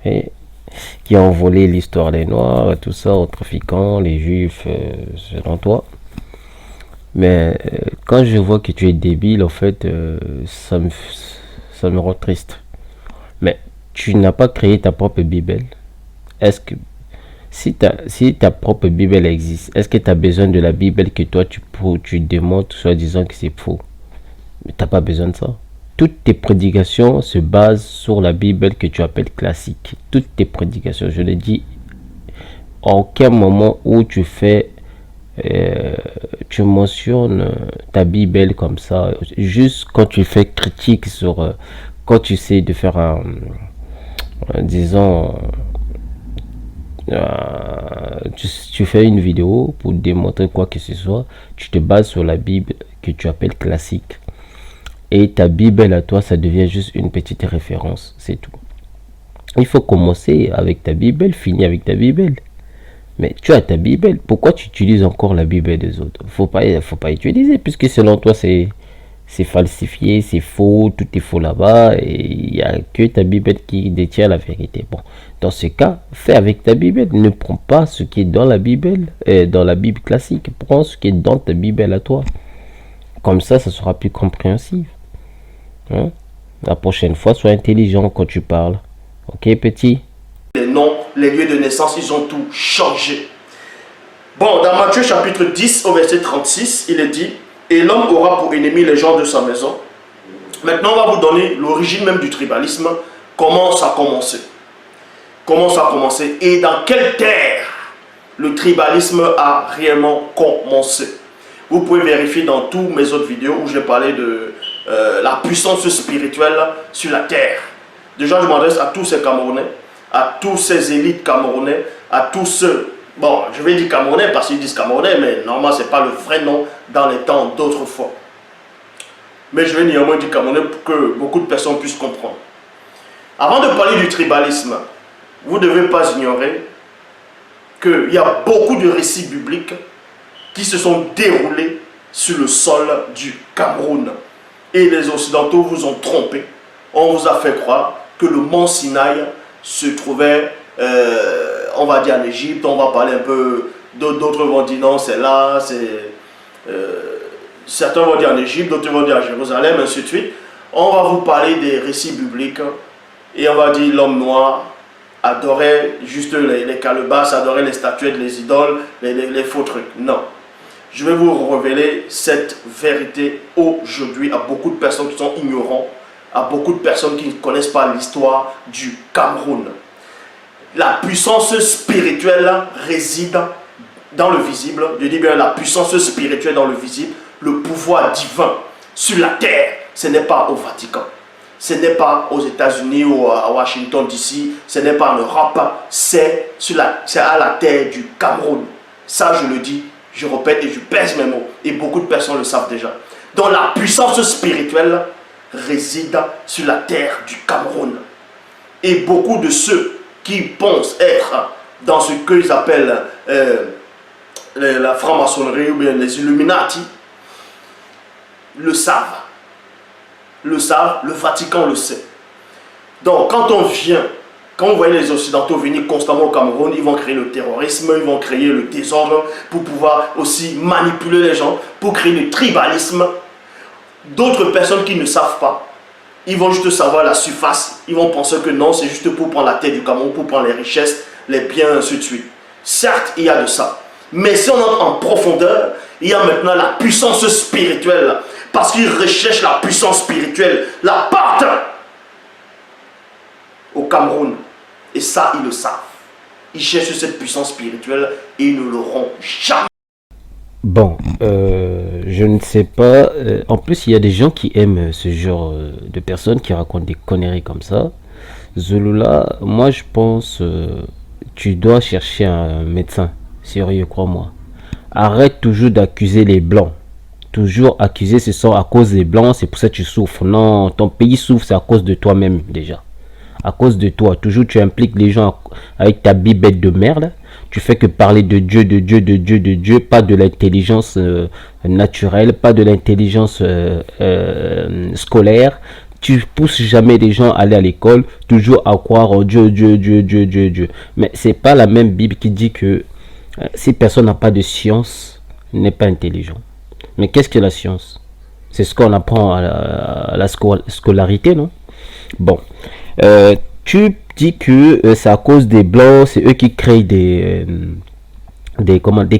et qui ont volé l'histoire des Noirs, tout ça, en trafiquant les Juifs, selon toi. Mais quand je vois que tu es débile, en fait, ça me rend triste. Mais tu n'as pas créé ta propre Bible. Est-ce que, si ta propre Bible existe, est-ce que tu as besoin de la Bible que toi tu démontres, soit disant que c'est faux? Mais tu n'as pas besoin de ça. Toutes tes prédications se basent sur la Bible que tu appelles classique. Toutes tes prédications, je le dis, à aucun moment où tu fais, tu mentionnes ta Bible comme ça, juste quand tu fais critique sur, quand tu essaies de faire disons, tu fais une vidéo pour démontrer quoi que ce soit, tu te bases sur la Bible que tu appelles classique. Et ta Bible à toi, ça devient juste une petite référence, c'est tout. Il faut commencer avec ta Bible, finir avec ta Bible. Mais tu as ta Bible, pourquoi tu utilises encore la Bible des autres? Faut pas utiliser, puisque selon toi, c'est c'est falsifié, c'est faux, tout est faux là-bas, et il n'y a que ta Bible qui détient la vérité. Bon, dans ce cas, fais avec ta Bible, ne prends pas ce qui est dans la Bible, dans la Bible classique, prends ce qui est dans ta Bible à toi. Comme ça sera plus compréhensible. Hein? La prochaine fois, sois intelligent quand tu parles. Ok, petit? Les noms, les lieux de naissance, ils ont tout changé. Bon, dans Matthieu chapitre 10 au verset 36, il est dit: et l'homme aura pour ennemi les gens de sa maison. Maintenant, on va vous donner l'origine même du tribalisme. Comment ça a commencé? Comment ça a commencé? Et dans quelle terre le tribalisme a réellement commencé? Vous pouvez vérifier dans toutes mes autres vidéos où j'ai parlé de la puissance spirituelle sur la terre. Déjà, je m'adresse à tous ces Camerounais, à tous ces élites camerounais, à tous ceux... Bon, je vais dire Camerounais parce qu'ils disent Camerounais, mais normalement, ce n'est pas le vrai nom dans les temps d'autrefois. Mais je vais néanmoins dire Camerounais pour que beaucoup de personnes puissent comprendre. Avant de parler du tribalisme, vous ne devez pas ignorer qu'il y a beaucoup de récits bibliques qui se sont déroulés sur le sol du Cameroun. Et les Occidentaux vous ont trompé. On vous a fait croire que le mont Sinaï se trouvait, on va dire en Égypte, on va parler un peu, d'autres vont dire non, c'est là, certains vont dire en Égypte, d'autres vont dire à Jérusalem, ainsi de suite. On va vous parler des récits bibliques et on va dire l'homme noir adorait juste les calebasses, adorait les statuettes, les idoles, les faux trucs. Non. Je vais vous révéler cette vérité aujourd'hui à beaucoup de personnes qui sont ignorantes, à beaucoup de personnes qui ne connaissent pas l'histoire du Cameroun. La puissance spirituelle réside dans le visible. Je dis bien la puissance spirituelle dans le visible, le pouvoir divin sur la terre. Ce n'est pas au Vatican, ce n'est pas aux États-Unis ou à Washington DC, ce n'est pas en Europe, c'est à la terre du Cameroun. Ça, je le dis, je répète et je pèse mes mots. Et beaucoup de personnes le savent déjà. Donc la puissance spirituelle réside sur la terre du Cameroun. Et beaucoup de ceux qui pensent être dans ce qu'ils appellent la franc-maçonnerie ou bien les Illuminati le savent. Le Vatican le sait. Donc quand on vient, quand vous voyez les Occidentaux venir constamment au Cameroun, ils vont créer le terrorisme, ils vont créer le désordre pour pouvoir aussi manipuler les gens, pour créer le tribalisme. D'autres personnes qui ne savent pas, ils vont juste savoir la surface, ils vont penser que non, c'est juste pour prendre la terre du Cameroun, pour prendre les richesses, les biens, ainsi de suite. Certes, il y a de ça. Mais si on entre en profondeur, il y a maintenant la puissance spirituelle. Parce qu'ils recherchent la puissance spirituelle, la porte au Cameroun. Et ça, ils le savent. Ils cherchent cette puissance spirituelle et ils ne l'auront jamais. Bon, je ne sais pas. En plus, il y a des gens qui aiment ce genre de personnes qui racontent des conneries comme ça. Zulula, moi je pense, tu dois chercher un médecin. Sérieux, crois-moi. Arrête toujours d'accuser les blancs. Toujours accuser, ce sont à cause des blancs, c'est pour ça que tu souffres. Non, ton pays souffre, c'est à cause de toi-même déjà. À cause de toi. Toujours tu impliques les gens avec ta bibette de merde. Tu fais que parler de Dieu, de Dieu, de Dieu, de Dieu, pas de l'intelligence naturelle, pas de l'intelligence scolaire. Tu pousses jamais les gens à aller à l'école, toujours à croire en Dieu, Dieu, Dieu, Dieu, Dieu, Dieu. Mais c'est pas la même Bible qui dit que si personne n'a pas de science, n'est pas intelligent. Mais qu'est-ce que la science? C'est ce qu'on apprend à la scolarité, non? Bon. Tu dis que c'est à cause des blancs, c'est eux qui créent des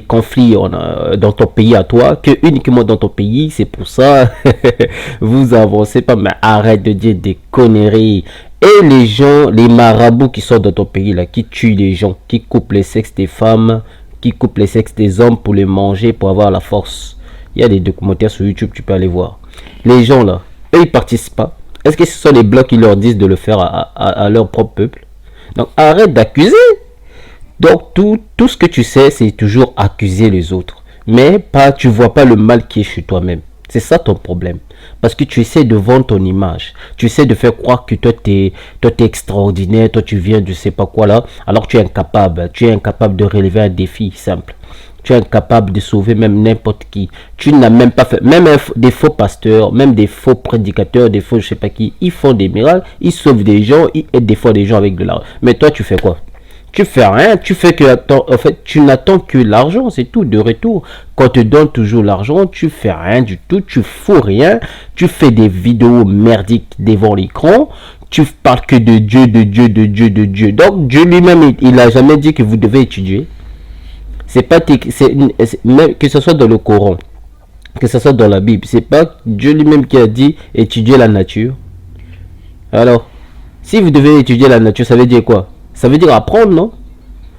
conflits dans ton pays à toi, que uniquement dans ton pays, c'est pour ça vous avancez pas. Mais arrête de dire des conneries. Et les gens, les marabouts qui sont dans ton pays là, qui tuent les gens, qui coupent les sexes des femmes, qui coupent les sexes des hommes pour les manger, pour avoir la force. Il y a des documentaires sur YouTube, tu peux aller voir. Les gens là, eux ils participent pas. Est-ce que ce sont les blancs qui leur disent de le faire à leur propre peuple? Donc arrête d'accuser. Donc tout ce que tu sais, c'est toujours accuser les autres. Mais pas, tu vois pas le mal qui est chez toi-même. C'est ça ton problème. Parce que tu essaies de vendre ton image. Tu essaies de faire croire que toi t'es extraordinaire, toi tu viens de sais pas quoi là. Alors que tu es incapable. Tu es incapable de relever un défi simple. Tu es incapable de sauver même n'importe qui. Tu n'as même pas fait, même des faux pasteurs, même des faux prédicateurs, des faux je sais pas qui, ils font des miracles, ils sauvent des gens, ils aident des fois des gens avec de l'argent. Mais toi, tu fais quoi? Tu fais rien, tu fais que, en fait, tu n'attends que l'argent, c'est tout, de retour. Quand on te donne toujours l'argent, tu fais rien du tout, tu fous rien, tu fais des vidéos merdiques devant l'écran, tu parles que de Dieu, de Dieu, de Dieu, de Dieu. Donc, Dieu lui-même, il n'a jamais dit que vous devez étudier. C'est pas, même que ce soit dans le Coran, que ce soit dans la Bible, c'est pas Dieu lui-même qui a dit étudier la nature. Alors, si vous devez étudier la nature, ça veut dire quoi? Ça veut dire apprendre, non?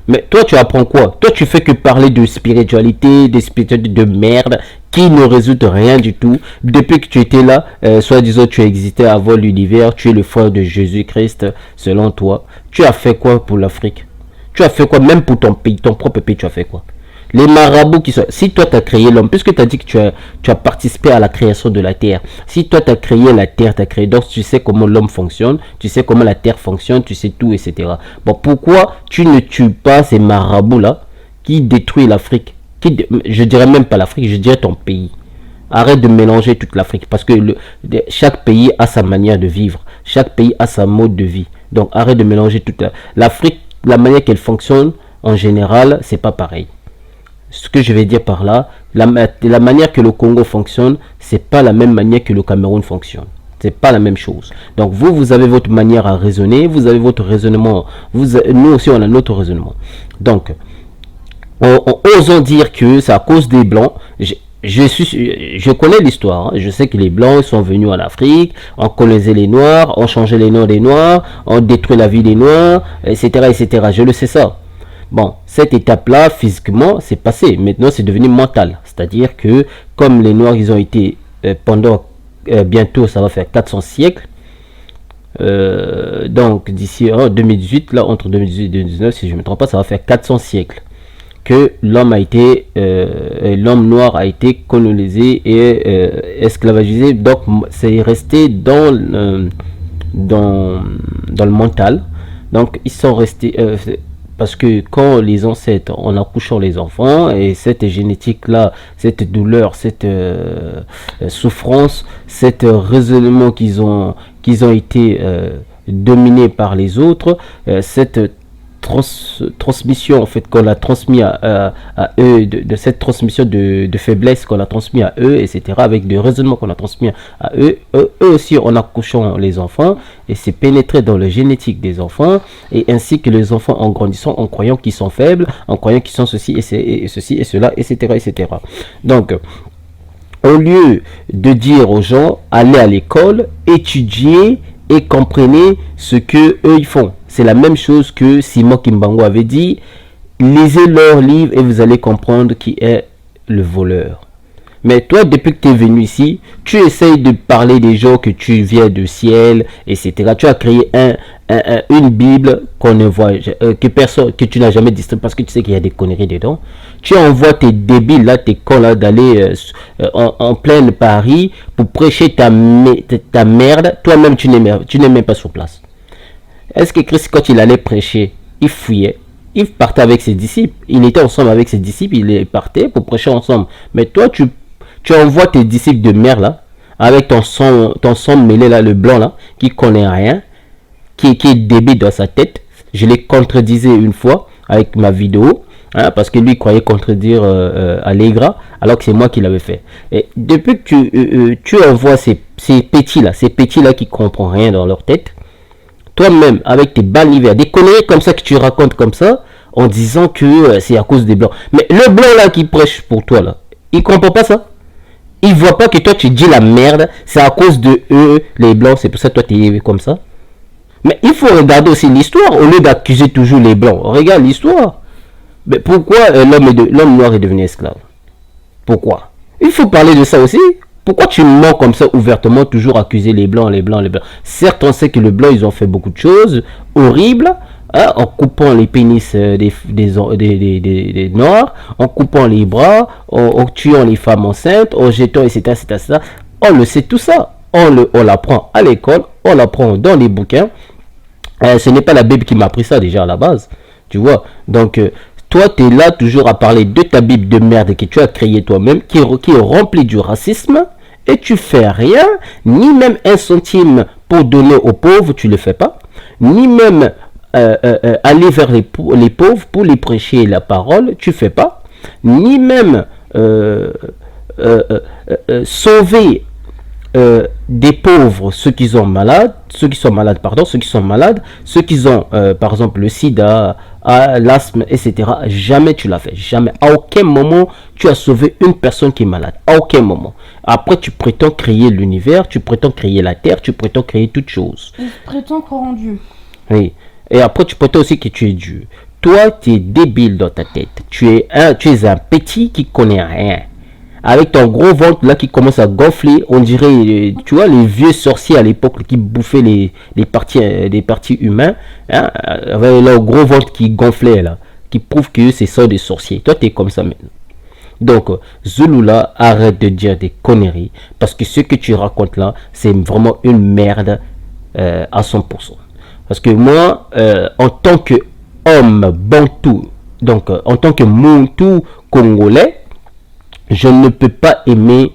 Mais toi, tu apprends quoi? Toi, tu fais que parler de spiritualité, de merde, qui ne résout rien du tout. Depuis que tu étais là, soi-disant, tu as existé avant l'univers, tu es le frère de Jésus-Christ, selon toi. Tu as fait quoi pour l'Afrique? Tu as fait quoi? Même pour ton pays, ton propre pays, tu as fait quoi? Les marabouts qui sont... Si toi, tu as créé l'homme, puisque tu as dit que tu as participé à la création de la Terre, si toi, tu as créé la Terre, tu as créé... Donc, tu sais comment l'homme fonctionne, tu sais comment la Terre fonctionne, tu sais tout, etc. Bon, pourquoi tu ne tues pas ces marabouts-là qui détruisent l'Afrique? Je dirais même pas l'Afrique, je dirais ton pays. Arrête de mélanger toute l'Afrique, parce que chaque pays a sa manière de vivre. Chaque pays a sa mode de vie. Donc, arrête de mélanger toute l'Afrique, la manière qu'elle fonctionne, en général, c'est pas pareil. Ce que je vais dire par là, la manière que le Congo fonctionne, c'est pas la même manière que le Cameroun fonctionne. C'est pas la même chose. Donc vous avez votre manière à raisonner, vous avez votre raisonnement. Nous aussi, on a notre raisonnement. Donc, osons dire que c'est à cause des Blancs. Je connais l'histoire. Hein. Je sais que les Blancs sont venus en Afrique, ont colonisé les Noirs, ont changé les noms des Noirs, ont détruit la vie des Noirs, etc., etc. Je le sais ça. Bon, cette étape-là, physiquement, c'est passé. Maintenant, c'est devenu mental. C'est-à-dire que, comme les Noirs, ils ont été pendant bientôt, ça va faire 400 siècles. Donc, d'ici 2018, là, entre 2018 et 2019, si je ne me trompe pas, ça va faire 400 siècles que l'homme a été, l'homme noir a été colonisé et esclavagisé. Donc, c'est resté dans le mental. Donc, ils sont restés... parce que quand les ancêtres, en accouchant les enfants, et cette génétique-là, cette douleur, cette souffrance, cet raisonnement qu'ils ont été dominés par les autres, cette transmission en fait qu'on a transmis à eux, de cette transmission de faiblesse qu'on a transmis à eux, etc., avec des raisonnements qu'on a transmis à eux, eux aussi en accouchant les enfants, et c'est pénétré dans la génétique des enfants, et ainsi que les enfants en grandissant, en croyant qu'ils sont faibles, en croyant qu'ils sont ceci et ceci et cela, etc., etc. Donc, au lieu de dire aux gens, allez à l'école, étudiez et comprenez ce que eux ils font. C'est la même chose que Simon Kimbangu avait dit, lisez leurs livres et vous allez comprendre qui est le voleur. Mais toi, depuis que tu es venu ici, tu essayes de parler des gens que tu viens du ciel, etc. Tu as créé une Bible qu'on ne voit, que tu n'as jamais distribué parce que tu sais qu'il y a des conneries dedans. Tu envoies tes débiles là, tes cons là, d'aller en plein Paris pour prêcher ta merde. Toi-même, tu n'es même pas sur place. Est-ce que Christ, quand il allait prêcher, il fouillait? Il partait avec ses disciples. Il était ensemble avec ses disciples. Il partait pour prêcher ensemble. Mais toi, tu envoies tes disciples de merde là, avec ton sang mêlé là, le blanc là, qui connaît rien, qui est débile dans sa tête. Je l'ai contredisé une fois avec ma vidéo, hein, parce que lui croyait contredire Allegra, alors que c'est moi qui l'avais fait. Et depuis que tu envoies ces petits là qui comprennent rien dans leur tête, toi-même, avec tes balivers, des conneries comme ça que tu racontes comme ça, en disant que c'est à cause des blancs. Mais le blanc là qui prêche pour toi là, il comprend pas ça. Il voit pas que toi tu dis la merde, c'est à cause de eux, les blancs, c'est pour ça que toi tu es comme ça. Mais il faut regarder aussi l'histoire, au lieu d'accuser toujours les blancs. Regarde l'histoire. Mais pourquoi l'homme noir est devenu esclave? Pourquoi? Il faut parler de ça aussi. Pourquoi tu mens comme ça ouvertement, toujours accuser les blancs, les blancs, les blancs? Certes, on sait que les blancs, ils ont fait beaucoup de choses horribles, hein, en coupant les pénis des noirs, en coupant les bras, en tuant les femmes enceintes, en jetant, etc., etc. On le sait tout ça. On l'apprend à l'école, on l'apprend dans les bouquins. Ce n'est pas la Bible qui m'a appris ça déjà à la base, tu vois. Donc, Toi, tu es là toujours à parler de ta Bible de merde que tu as créée toi-même, qui est remplie du racisme, et tu fais rien, ni même un centime pour donner aux pauvres, tu ne le fais pas, ni même aller vers les pauvres pour les prêcher la parole, tu ne fais pas, ni même sauver des pauvres, ceux qui sont malades, ceux qui sont malades, ceux qui ont par exemple le sida, l'asthme, etc. Jamais tu l'as fait, jamais. À aucun moment tu as sauvé une personne qui est malade, à aucun moment. Après tu prétends créer l'univers, tu prétends créer la terre, tu prétends créer toutes choses. Il prétend croire en Dieu. Oui. Et après tu prétends aussi que tu es Dieu. Toi tu es débile dans ta tête. Tu es un petit qui connaît rien. Avec ton gros ventre là qui commence à gonfler, on dirait, tu vois, les vieux sorciers à l'époque qui bouffaient les parties humains, hein, avec leur gros ventre qui gonflait là, qui prouve que c'est ça des sorciers. Toi, tu es comme ça maintenant. Donc, Zulula, arrête de dire des conneries, parce que ce que tu racontes là, c'est vraiment une merde à 100%. Parce que moi, en tant que homme bantou, donc en tant que Muntu congolais, je ne peux pas aimer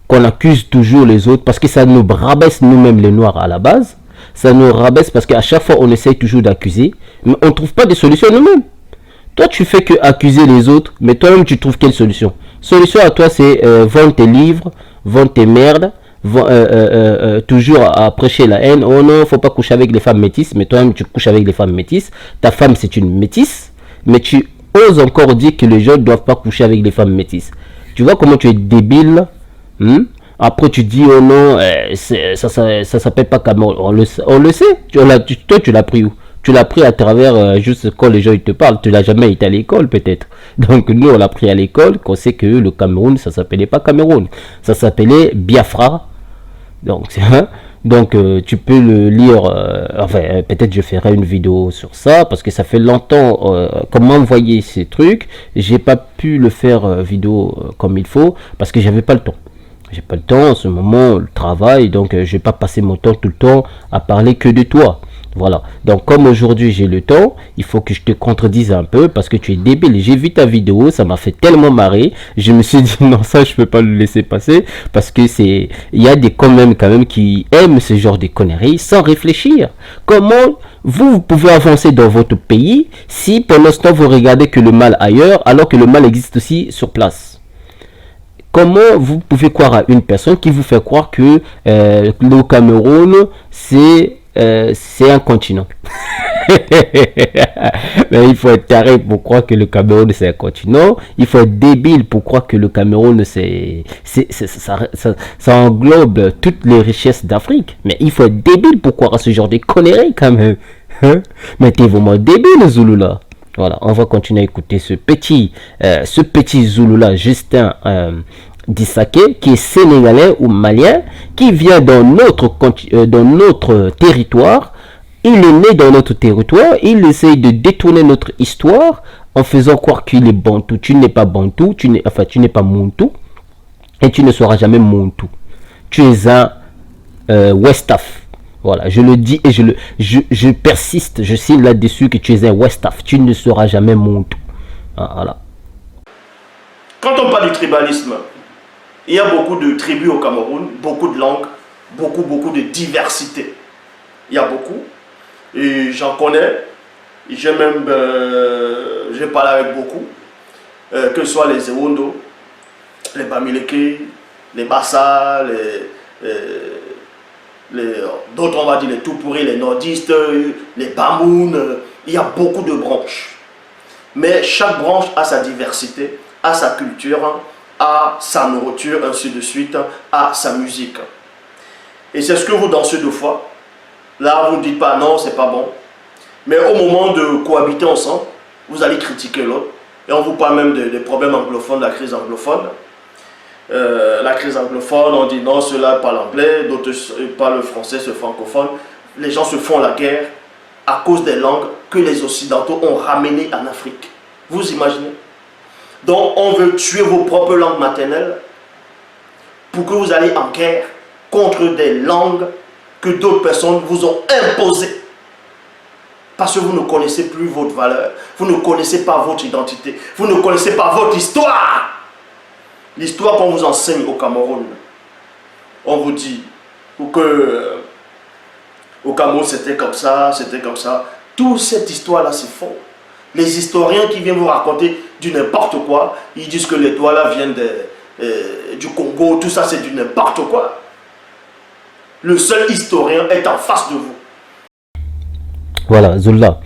qu'on accuse toujours les autres parce que ça nous rabaisse nous-mêmes les Noirs à la base. Ça nous rabaisse parce qu'à chaque fois on essaye toujours d'accuser, mais on ne trouve pas de solution nous-mêmes. Toi tu fais que accuser les autres, mais toi-même tu trouves quelle solution? Solution à toi c'est vendre tes livres, vendre tes merdes, toujours à prêcher la haine. Oh non, faut pas coucher avec les femmes métisses, mais toi-même tu couches avec les femmes métisses. Ta femme c'est une métisse, mais tu ose encore dire que les gens ne doivent pas coucher avec les femmes métisses. Tu vois comment tu es débile, Après tu dis oh non, ça s'appelle pas Cameroun. On le sait. Toi tu l'as pris où? Tu l'as pris à travers juste quand les gens ils te parlent. Tu l'as jamais été à l'école peut-être. Donc nous on l'a pris à l'école qu'on sait que le Cameroun ça s'appelait pas Cameroun, ça s'appelait Biafra. Donc tu peux le lire, peut-être je ferai une vidéo sur ça parce que ça fait longtemps qu'on m'a envoyé ces trucs. J'ai pas pu le faire vidéo comme il faut parce que j'avais pas le temps. J'ai pas le temps en ce moment, le travail, donc je vais pas passer mon temps tout le temps à parler que de toi. Voilà. Donc comme aujourd'hui j'ai le temps, il faut que je te contredise un peu parce que tu es débile. J'ai vu ta vidéo, ça m'a fait tellement marrer. Je me suis dit non, ça je peux pas le laisser passer parce que il y a des quand même qui aiment ce genre de conneries sans réfléchir. Comment vous pouvez avancer dans votre pays si pendant ce temps vous regardez que le mal ailleurs alors que le mal existe aussi sur place? Comment vous pouvez croire à une personne qui vous fait croire que le Cameroun c'est un continent? Mais il faut être taré pour croire que le Cameroun c'est un continent. Il faut être débile pour croire que le Cameroun ça englobe toutes les richesses d'Afrique. Mais il faut être débile pour croire à ce genre de conneries quand même. Mais t'es vraiment débile Zoulou là. Voilà, on va continuer à écouter ce petit Zoulou là, Justin Dissaké, qui est sénégalais ou malien, qui vient dans notre territoire. Il est né dans notre territoire, il essaye de détourner notre histoire en faisant croire qu'il est bantou. Tu n'es pas bantou, tu n'es pas Muntu, et tu ne seras jamais Muntu. Tu es un Westaf. Voilà, je le dis et je persiste, je signe là-dessus que tu es un Westaf. Tu ne seras jamais Muntu. Voilà. Quand on parle du tribalisme, il y a beaucoup de tribus au Cameroun, beaucoup de langues, beaucoup de diversité. Il y a beaucoup. Et j'en connais. J'ai parlé avec beaucoup. Que ce soit les Ewondo, les Bamileke, les Bassa, d'autres on va dire les Toupouris, les nordistes, les Bamoun. Il y a beaucoup de branches. Mais chaque branche a sa diversité, a sa culture, a sa nourriture, ainsi de suite, a sa musique. Et c'est ce que vous dansez deux fois. Là, vous ne dites pas non, c'est pas bon. Mais au moment de cohabiter ensemble, vous allez critiquer l'autre. Et on vous parle même des problèmes anglophones, de la crise anglophone. La crise anglophone, on dit non, ceux-là parlent anglais, d'autres parlent français, c'est francophone. Les gens se font la guerre à cause des langues que les Occidentaux ont ramenées en Afrique. Vous imaginez? Donc on veut tuer vos propres langues maternelles pour que vous allez en guerre contre des langues que d'autres personnes vous ont imposées. Parce que vous ne connaissez plus votre valeur. Vous ne connaissez pas votre identité. Vous ne connaissez pas votre histoire. L'histoire qu'on vous enseigne au Cameroun. On vous dit que au Cameroun c'était comme ça, c'était comme ça. Toute cette histoire-là, c'est faux. Les historiens qui viennent vous raconter du n'importe quoi, ils disent que les doigts-là viennent du Congo, tout ça c'est du n'importe quoi. Le seul historien est en face de vous. Voilà, Zola,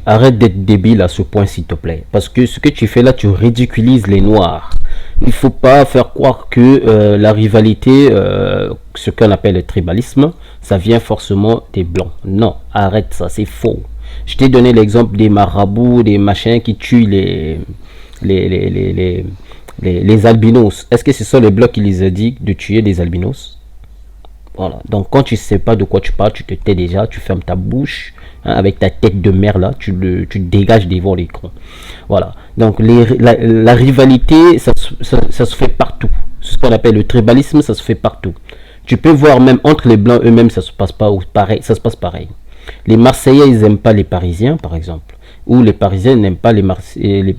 arrête d'être débile à ce point, s'il te plaît. Parce que ce que tu fais là, tu ridiculises les Noirs. Il ne faut pas faire croire que la rivalité, ce qu'on appelle le tribalisme, ça vient forcément des Blancs. Non, arrête ça, c'est faux. Je t'ai donné l'exemple des marabouts, des machins qui tuent les albinos. Est-ce que ce sont les Blancs qui les ont dit de tuer les albinos? Voilà. Donc quand tu ne sais pas de quoi tu parles, tu te tais déjà, tu fermes ta bouche, hein, avec ta tête de mer là, tu dégages devant l'écran. Voilà. Donc la rivalité, ça se fait partout. Ce qu'on appelle le tribalisme, ça se fait partout. Tu peux voir même entre les Blancs eux-mêmes, ça se passe pas pareil, ça se passe pareil. Les Marseillais, ils n'aiment pas les Parisiens, par exemple. Ou les Parisiens n'aiment pas les Marseillais.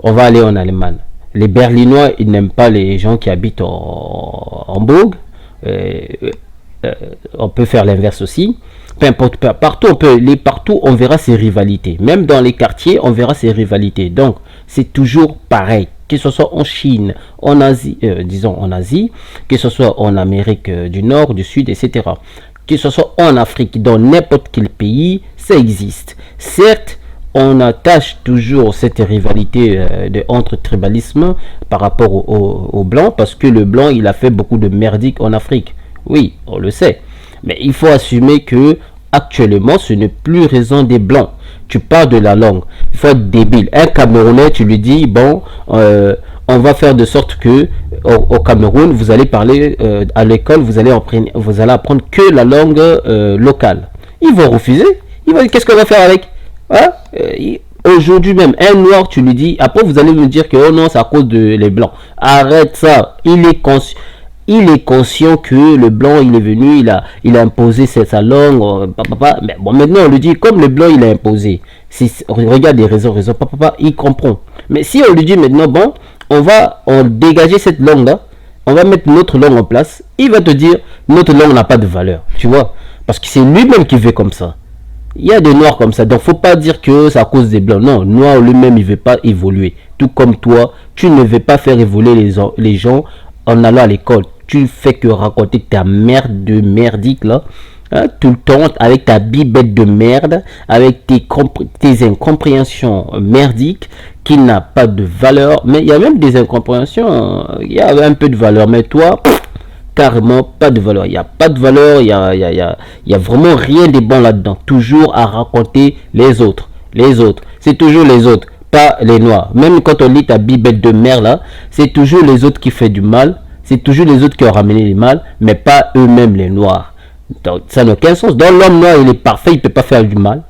On va aller en Allemagne. Les Berlinois, ils n'aiment pas les gens qui habitent en Hambourg. On peut faire l'inverse aussi. Peu importe, partout, on verra ces rivalités. Même dans les quartiers, on verra ces rivalités. Donc, c'est toujours pareil. Que ce soit en Chine, en Asie, disons en Asie, que ce soit en Amérique du Nord, du Sud, etc. Que ce soit en Afrique, dans n'importe quel pays, ça existe. Certes, on attache toujours cette rivalité entre tribalisme par rapport au blanc, parce que le blanc, il a fait beaucoup de merdique en Afrique. Oui, on le sait. Mais il faut assumer que actuellement, ce n'est plus raison des blancs. Tu parles de la langue. Il faut être débile. Un Camerounais, tu lui dis, bon, on va faire de sorte que au Cameroun, vous allez parler à l'école, vous allez apprendre que la langue locale. Ils vont refuser. Ils vont dire, qu'est-ce qu'on va faire avec, hein? Aujourd'hui même, un noir, tu lui dis, après vous allez me dire que oh non, c'est à cause de les blancs. Arrête ça. Il est conscient que le blanc, il est venu, il a imposé sa langue, mais bon, maintenant on lui dit, comme le blanc, il a imposé, regarde les raisons, il comprend. Mais si on lui dit maintenant, bon, on va dégager cette langue-là, on va mettre notre langue en place, il va te dire, notre langue n'a pas de valeur, tu vois, parce que c'est lui-même qui veut comme ça. Il y a des noirs comme ça, donc faut pas dire que c'est à cause des blancs. Non, noir lui-même, il veut pas évoluer. Tout comme toi, tu ne veux pas faire évoluer les gens en allant à l'école. Tu fais que raconter ta merde de merdique là, hein, tout le temps, avec ta bibette de merde, avec tes incompréhensions merdiques qui n'a pas de valeur. Mais il y a même des incompréhensions, il y a un peu de valeur, mais toi, carrément pas de valeur. Il n'y a pas de valeur, il y a vraiment rien de bon là-dedans. Toujours à raconter les autres. C'est toujours les autres, pas les noirs. Même quand on lit ta bibette de merde là, c'est toujours les autres qui font du mal. C'est toujours les autres qui ont ramené le mal, mais pas eux-mêmes les noirs. Donc, ça n'a aucun sens. Donc l'homme noir, il est parfait, il ne peut pas faire du mal.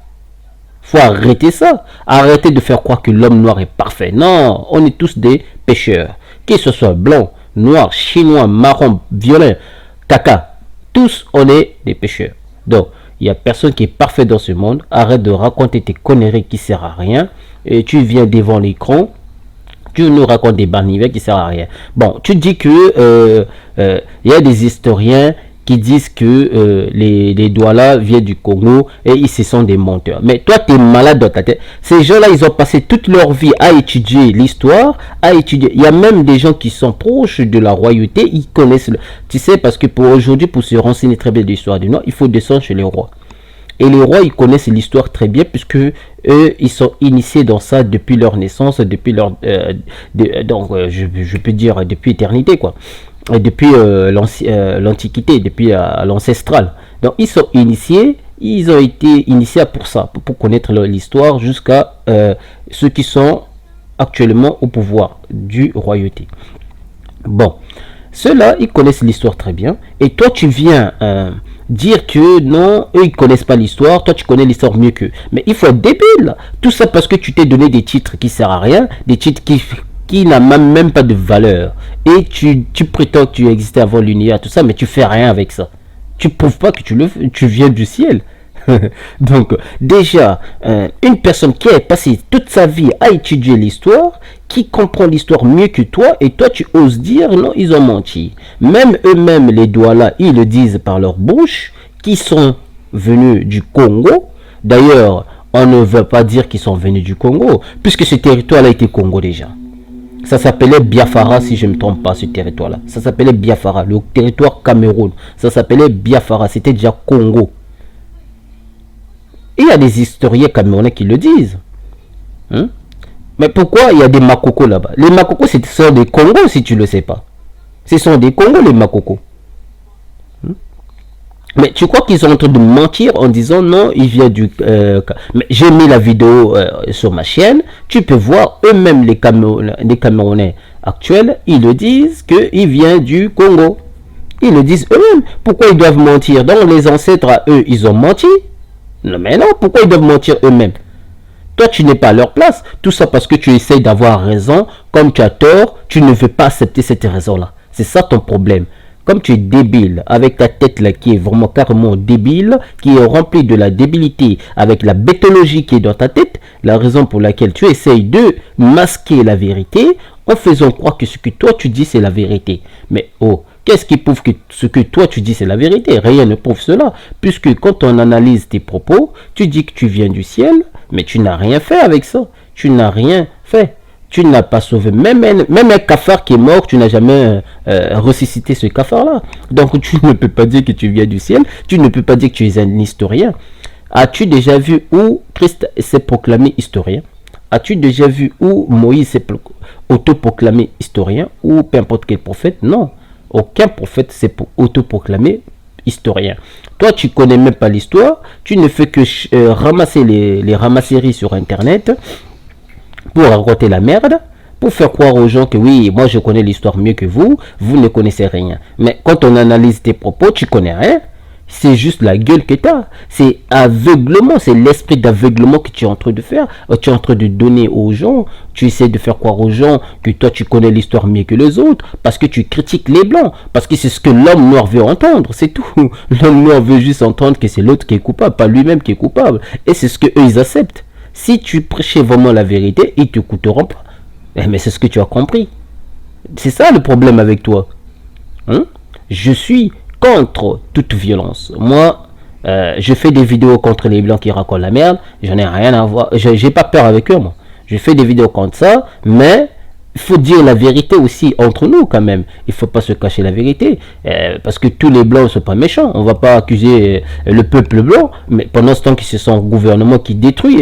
Faut arrêter ça. Arrêtez de faire croire que l'homme noir est parfait. Non, on est tous des pécheurs. Que ce soit blanc, noir, chinois, marron, violet, caca. Tous, on est des pécheurs. Donc, il n'y a personne qui est parfait dans ce monde. Arrête de raconter tes conneries qui ne servent à rien. Et tu viens devant l'écran. Tu nous racontes des barnivets qui ne servent à rien. Bon, tu dis que y a des historiens qui disent que les Douala viennent du Congo et ils se sont des menteurs. Mais toi, tu es malade dans ta tête. Ces gens-là, ils ont passé toute leur vie à étudier l'histoire, à étudier. Il y a même des gens qui sont proches de la royauté, ils connaissent tu sais, parce que pour aujourd'hui, pour se renseigner très bien de l'histoire du Nord, il faut descendre chez les rois. Et les rois, ils connaissent l'histoire très bien puisque eux, ils sont initiés dans ça depuis leur naissance, depuis leur, donc je peux dire depuis l'éternité quoi, et depuis l'antiquité, depuis l'ancestral. Donc ils sont initiés, ils ont été initiés pour ça, pour connaître l'histoire jusqu'à ceux qui sont actuellement au pouvoir du royauté. Bon, ceux-là, ils connaissent l'histoire très bien. Et toi, tu viens dire que non, eux, ils connaissent pas l'histoire. Toi, tu connais l'histoire mieux qu'eux. Mais il faut être débile. Tout ça parce que tu t'es donné des titres qui servent à rien. Des titres qui n'ont même pas de valeur. Et tu prétends que tu existais avant l'univers, tout ça, mais tu fais rien avec ça. Tu prouves pas que tu viens du ciel. Donc, déjà, une personne qui a passé toute sa vie à étudier l'histoire, qui comprend l'histoire mieux que toi, et toi tu oses dire non, ils ont menti. Même eux-mêmes, les Douala, ils le disent par leur bouche, qui sont venus du Congo. D'ailleurs, on ne veut pas dire qu'ils sont venus du Congo, puisque ce territoire-là était Congo déjà. Ça s'appelait Biafara, si je ne me trompe pas, ce territoire-là. Ça s'appelait Biafara, le territoire Cameroun. Ça s'appelait Biafara, c'était déjà Congo. Et il y a des historiens camerounais qui le disent. Hein? Mais pourquoi il y a des Makoko là-bas? Les Makoko, ce sont des Congos, si tu ne le sais pas. Ce sont des Congos, les Makoko. Mais tu crois qu'ils sont en train de mentir en disant non, il vient du... mais j'ai mis la vidéo sur ma chaîne. Tu peux voir eux-mêmes, les Camerounais actuels, ils le disent qu'il vient du Congo. Ils le disent eux-mêmes. Pourquoi ils doivent mentir? Donc les ancêtres à eux, ils ont menti. Non, mais non, pourquoi ils doivent mentir eux-mêmes? Toi, tu n'es pas à leur place. Tout ça parce que tu essayes d'avoir raison. Comme tu as tort, tu ne veux pas accepter cette raison-là. C'est ça ton problème. Comme tu es débile, avec ta tête là qui est vraiment carrément débile, qui est remplie de la débilité, avec la bétologie qui est dans ta tête, la raison pour laquelle tu essayes de masquer la vérité en faisant croire que ce que toi tu dis c'est la vérité. Mais oh, qu'est-ce qui prouve que ce que toi tu dis c'est la vérité? Rien ne prouve cela, puisque quand on analyse tes propos, tu dis que tu viens du ciel, mais tu n'as rien fait avec ça. Tu n'as rien fait. Tu n'as pas sauvé. Même un cafard qui est mort, tu n'as jamais ressuscité ce cafard-là. Donc tu ne peux pas dire que tu viens du ciel. Tu ne peux pas dire que tu es un historien. As-tu déjà vu où Christ s'est proclamé historien? As-tu déjà vu où Moïse s'est autoproclamé historien? Ou peu importe quel prophète? Non. Aucun prophète s'est autoproclamé historien. Toi, tu connais même pas l'histoire. Tu ne fais que ramasser les ramasseries sur Internet pour raconter la merde, pour faire croire aux gens que oui, moi je connais l'histoire mieux que vous, vous ne connaissez rien. Mais quand on analyse tes propos, tu connais rien. C'est juste la gueule que tu as. C'est aveuglement, c'est l'esprit d'aveuglement que tu es en train de faire. Tu es en train de donner aux gens. Tu essaies de faire croire aux gens que toi tu connais l'histoire mieux que les autres parce que tu critiques les blancs. Parce que c'est ce que l'homme noir veut entendre, c'est tout. L'homme noir veut juste entendre que c'est l'autre qui est coupable, pas lui-même qui est coupable. Et c'est ce que eux ils acceptent. Si tu prêchais vraiment la vérité, ils ne te coûteront pas. Mais c'est ce que tu as compris. C'est ça le problème avec toi. Hein? Je suis contre toute violence. Moi, je fais des vidéos contre les blancs qui racontent la merde. J'en ai rien à voir. J'ai pas peur avec eux, moi. Je fais des vidéos contre ça, mais il faut dire la vérité aussi entre nous quand même. Il ne faut pas se cacher la vérité. Parce que tous les blancs ne sont pas méchants. On ne va pas accuser le peuple blanc, mais pendant ce temps que c'est son gouvernement qui détruit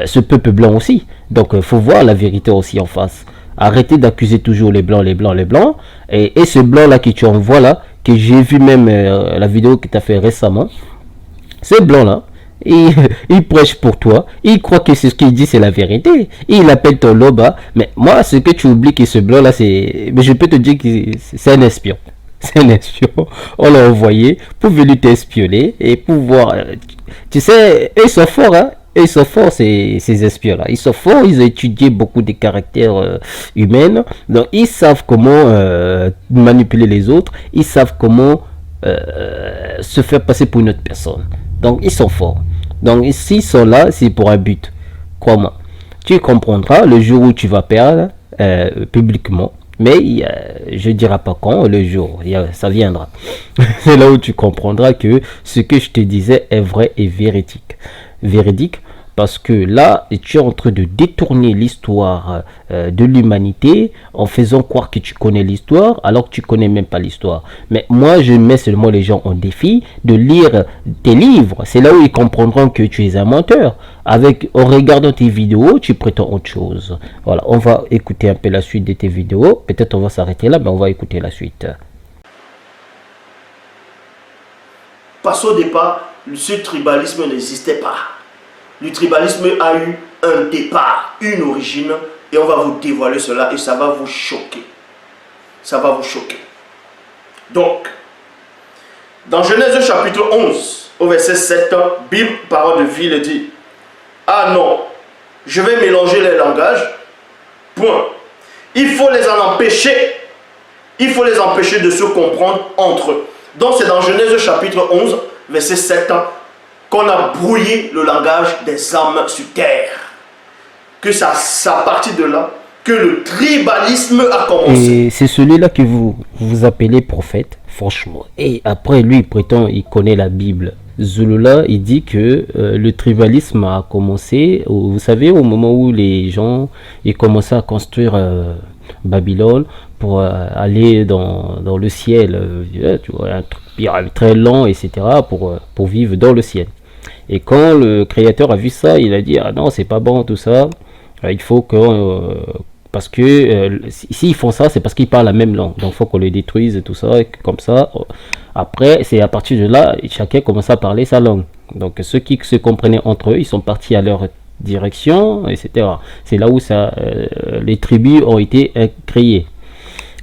ce peuple blanc aussi. Donc il faut voir la vérité aussi en face. Arrêtez d'accuser toujours les blancs, les blancs, les blancs. Et ce blanc-là que tu envoies là, que j'ai vu même la vidéo que tu as fait récemment, ce blanc-là, il prêche pour toi, il croit que c'est ce qu'il dit c'est la vérité, il appelle ton loba, mais moi ce que tu oublies que ce blanc là c'est, mais je peux te dire que c'est un espion, c'est un espion, on l'a envoyé pour venir t'espionner et pouvoir, tu sais, ils sont forts hein, ils sont forts ces espions là, ils sont forts, ils ont étudié beaucoup des caractères humains, donc ils savent comment manipuler les autres, ils savent comment se faire passer pour une autre personne. Donc ils sont forts. Donc s'ils sont là, c'est pour un but. Crois-moi. Tu comprendras le jour où tu vas perdre publiquement. Mais je ne dirai pas quand, le jour. Ça viendra. C'est là où tu comprendras que ce que je te disais est vrai et véridique. Véridique. Parce que là, tu es en train de détourner l'histoire de l'humanité en faisant croire que tu connais l'histoire alors que tu connais même pas l'histoire. Mais moi, je mets seulement les gens en défi de lire tes livres. C'est là où ils comprendront que tu es un menteur. En regardant tes vidéos, tu prétends autre chose. Voilà, on va écouter un peu la suite de tes vidéos. Peut-être on va s'arrêter là, mais on va écouter la suite. Parce qu'au départ, ce tribalisme n'existait pas. Le tribalisme a eu un départ, une origine, et on va vous dévoiler cela et ça va vous choquer. Ça va vous choquer. Donc, dans Genèse chapitre 11, au verset 7, Bible, parole de vie, le dit: ah non, je vais mélanger les langages. Point. Il faut les en empêcher. Il faut les empêcher de se comprendre entre eux. Donc c'est dans Genèse chapitre 11, verset 7. qu'on a brouillé le langage des hommes sur terre. Que ça, c'est à partir de là que le tribalisme a commencé. Et c'est celui-là que vous appelez prophète, franchement. Et après, lui, il prétend, il connaît la Bible. Zulula, il dit que le tribalisme a commencé, vous savez, au moment où les gens ils commençaient à construire Babylone pour aller dans le ciel, tu vois, un truc très lent, etc., pour vivre dans le ciel. Et quand le créateur a vu ça, il a dit ah non, c'est pas bon tout ça. Il faut que parce que s'ils font ça, c'est parce qu'ils parlent la même langue. Donc il faut qu'on les détruise et tout ça, et comme ça. Après, c'est à partir de là, chacun commence à parler sa langue. Donc ceux qui se comprenaient entre eux, ils sont partis à leur direction, etc. C'est là où les tribus ont été créées.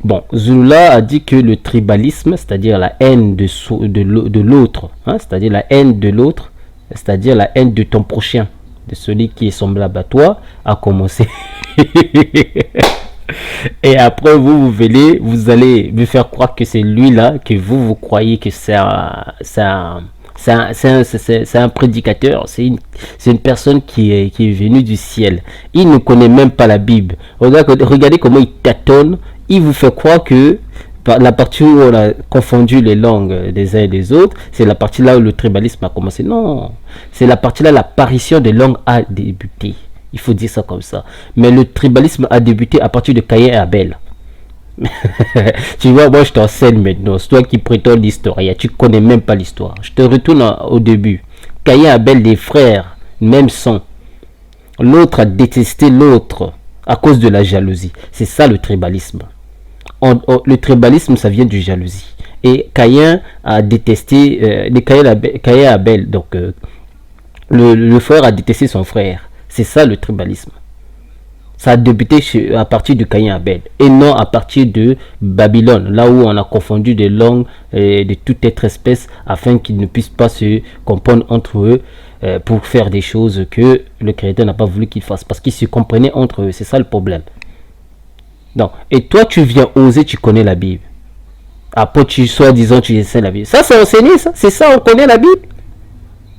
Bon, Zulula a dit que le tribalisme, c'est-à-dire la haine de l'autre, hein, c'est-à-dire la haine de l'autre, c'est-à-dire la haine de ton prochain, de celui qui est semblable à toi, a commencé. Et après vous allez me faire croire que c'est lui là, que vous croyez que c'est un prédicateur, c'est une personne qui est venue du ciel. Il ne connaît même pas la Bible. Regardez comment il tâtonne. Il vous fait croire que la partie où on a confondu les langues des uns et des autres, c'est la partie là où le tribalisme a commencé. Non, c'est la partie là, l'apparition des langues a débuté. Il faut dire ça comme ça. Mais le tribalisme a débuté à partir de Caïn et Abel. Tu vois, moi je t'enseigne maintenant. C'est toi qui prétends l'historien. Tu connais même pas l'histoire. Je te retourne au début. Caïn et Abel, des frères, même sang. L'autre a détesté l'autre à cause de la jalousie. C'est ça le tribalisme. Le tribalisme, ça vient du jalousie. Et Caïn a détesté Caïn et Abel. Donc le frère a détesté son frère. C'est ça le tribalisme. Ça a débuté à partir de Caïn et Abel et non à partir de Babylone, là où on a confondu des langues de toute être espèce afin qu'ils ne puissent pas se comprendre entre eux pour faire des choses que le Créateur n'a pas voulu qu'ils fassent parce qu'ils se comprenaient entre eux. C'est ça le problème. Donc, et toi tu viens oser, tu connais la Bible. Après tu soi-disant tu essaies la Bible. Ça c'est enseigné, ça. C'est ça, on connaît la Bible.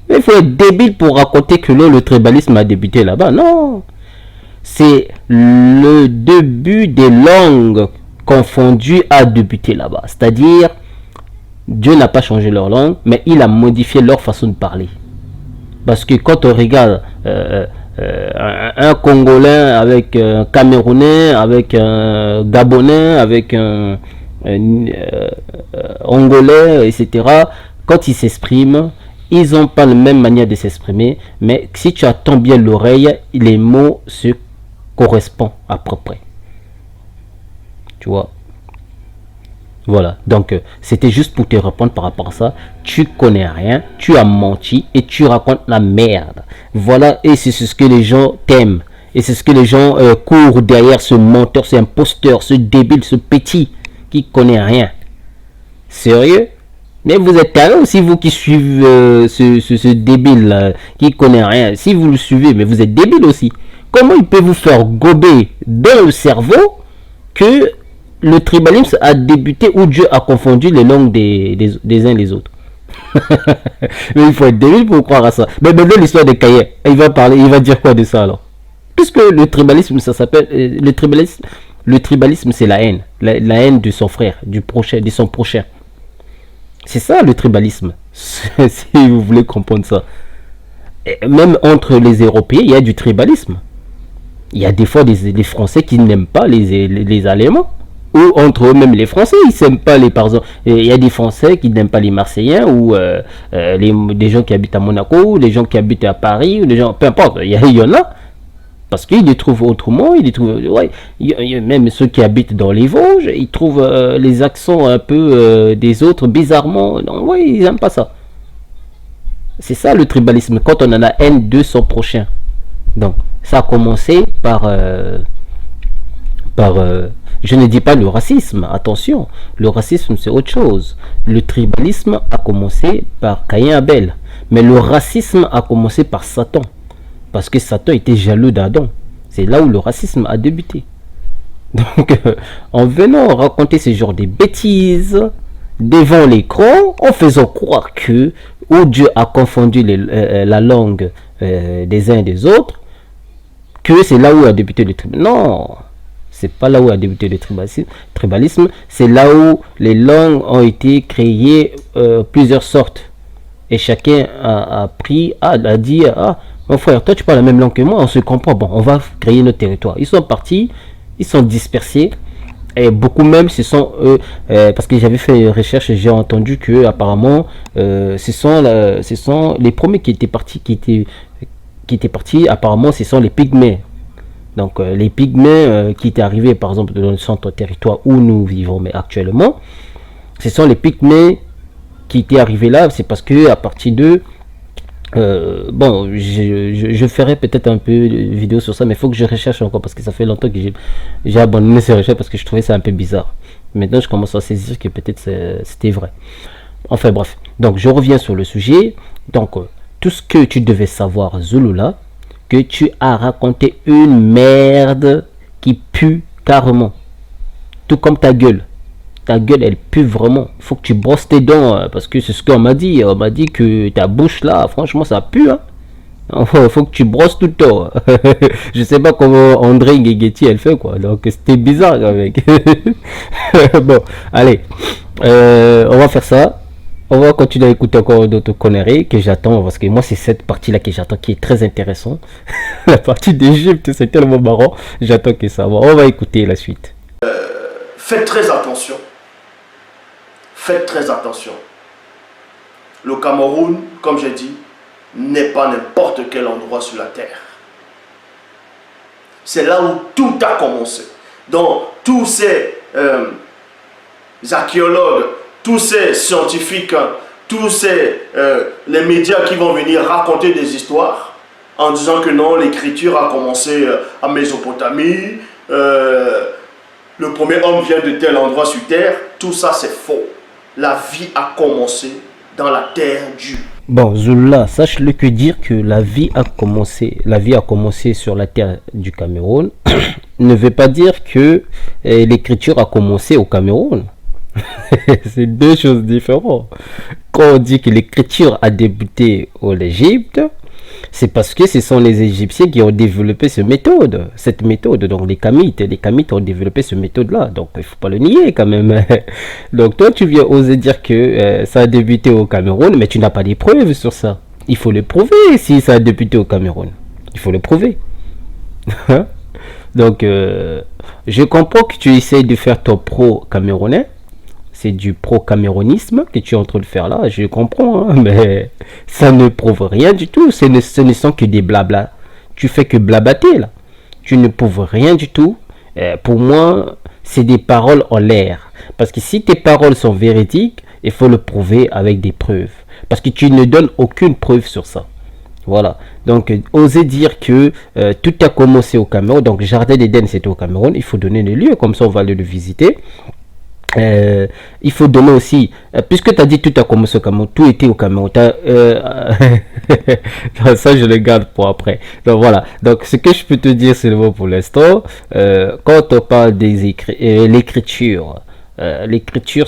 Mais il faut être débile pour raconter que le tribalisme a débuté là-bas. Non. C'est le début des langues confondues a débuté là-bas. C'est-à-dire, Dieu n'a pas changé leur langue, mais il a modifié leur façon de parler. Parce que quand on regarde un Congolais avec un Camerounais, avec un Gabonais, avec un Angolais, etc., quand ils s'expriment, ils n'ont pas la même manière de s'exprimer, mais si tu attends bien l'oreille, les mots se correspondent à peu près. Tu vois. Voilà, donc c'était juste pour te répondre par rapport à ça. Tu connais rien, tu as menti et tu racontes la merde. Voilà, et c'est ce que les gens t'aiment. Et c'est ce que les gens courent derrière ce menteur, ce imposteur, ce débile, ce petit qui connaît rien. Sérieux? Mais vous êtes taré aussi, vous qui suivez ce débile là, qui connaît rien. Si vous le suivez, mais vous êtes débile aussi. Comment il peut vous faire gober dans le cerveau que le tribalisme a débuté où Dieu a confondu les langues des uns et des autres? Mais il faut être débile pour croire à ça. Mais maintenant l'histoire de Caïn, il va dire quoi de ça alors? Puisque le tribalisme, ça s'appelle le tribalisme c'est la haine. La haine de son frère, du prochain, de son prochain. C'est ça le tribalisme, si vous voulez comprendre ça. Et même entre les Européens, il y a du tribalisme. Il y a des fois des Français qui n'aiment pas les Allemands. Ou entre eux-mêmes les Français, ils n'aiment pas les par exemple. Il y a des Français qui n'aiment pas les Marseillais, ou des gens qui habitent à Monaco, ou des gens qui habitent à Paris, ou des gens, peu importe, il y en a. Parce qu'ils les trouvent autrement, même ceux qui habitent dans les Vosges, ils trouvent les accents un peu des autres bizarrement. Non, ouais, ils n'aiment pas ça. C'est ça le tribalisme, quand on en a haine de son prochain. Donc, ça a commencé par je ne dis pas le racisme, attention, le racisme c'est autre chose. Le tribalisme a commencé par Caïn et Abel, mais le racisme a commencé par Satan. Parce que Satan était jaloux d'Adam. C'est là où le racisme a débuté. Donc, en venant raconter ce genre de bêtises devant l'écran, en faisant croire que où Dieu a confondu la langue des uns et des autres, que c'est là où a débuté le tribalisme. Non, c'est pas là où a débuté le tribalisme, c'est là où les langues ont été créées plusieurs sortes. Et chacun a dit, mon frère, toi tu parles la même langue que moi, on se comprend, bon, on va créer notre territoire. Ils sont partis, ils sont dispersés. Et beaucoup même, ce sont eux, parce que j'avais fait une recherche et j'ai entendu que apparemment, ce sont les premiers qui étaient partis, apparemment, ce sont les pygmées. Donc les pygmées qui étaient arrivés, par exemple, dans le centre territoire où nous vivons, mais actuellement, ce sont les pygmées qui étaient arrivés là. C'est parce que à partir d'eux, bon, je ferai peut-être un peu de vidéo sur ça, mais il faut que je recherche encore parce que ça fait longtemps que j'ai abandonné ces recherches parce que je trouvais ça un peu bizarre. Maintenant, je commence à saisir que peut-être c'était vrai. Enfin bref, donc je reviens sur le sujet. Donc tout ce que tu devais savoir, Zulula, que tu as raconté une merde qui pue carrément, tout comme ta gueule. Ta gueule, elle pue vraiment. Faut que tu brosses tes dents, parce que c'est ce qu'on m'a dit. On m'a dit que ta bouche là, franchement, ça pue. Hein. Faut que tu brosses tout le temps. Je sais pas comment André Guéguetti elle fait quoi. Donc c'était bizarre avec. Bon, allez, on va faire ça. On va continuer à écouter encore d'autres conneries que j'attends parce que moi c'est cette partie là que j'attends qui est très intéressante. La partie d'Égypte c'est tellement marrant. J'attends que ça va. On va écouter la suite. Faites très attention. Faites très attention. Le Cameroun, comme j'ai dit, n'est pas n'importe quel endroit sur la terre. C'est là où tout a commencé. Donc, tous ces archéologues, tous ces scientifiques, tous les médias qui vont venir raconter des histoires en disant que non, l'écriture a commencé en Mésopotamie, le premier homme vient de tel endroit sur terre, tout ça c'est faux. La vie a commencé dans la terre du... Bon, Zulula, sache-le que dire que la vie a commencé sur la terre du Cameroun ne veut pas dire que l'écriture a commencé au Cameroun. C'est deux choses différentes. Quand on dit que l'écriture a débuté en Égypte, c'est parce que ce sont les Égyptiens qui ont développé cette méthode. Donc les Kamites ont développé cette méthode-là. Donc il ne faut pas le nier quand même. Donc toi, tu viens oser dire que ça a débuté au Cameroun, mais tu n'as pas des preuves sur ça. Il faut le prouver si ça a débuté au Cameroun. Il faut le prouver. Donc je comprends que tu essayes de faire ton pro-camerounais. C'est du pro-caméronisme que tu es en train de faire là, je comprends, hein, mais ça ne prouve rien du tout. Ce ne sont que des blabla. Tu fais que blabater là. Tu ne prouves rien du tout. Pour moi, c'est des paroles en l'air. Parce que si tes paroles sont véridiques, il faut le prouver avec des preuves. Parce que tu ne donnes aucune preuve sur ça. Voilà. Donc, oser dire que tout a commencé au Cameroun. Donc, Jardin d'Éden, c'était au Cameroun. Il faut donner le lieu, comme ça on va aller le visiter. Il faut donner aussi, puisque tu as dit tout a commencé au Cameroun, tout était au Cameroun, ça je le garde pour après. Donc voilà, donc ce que je peux te dire seulement pour l'instant, quand on parle des l'écriture,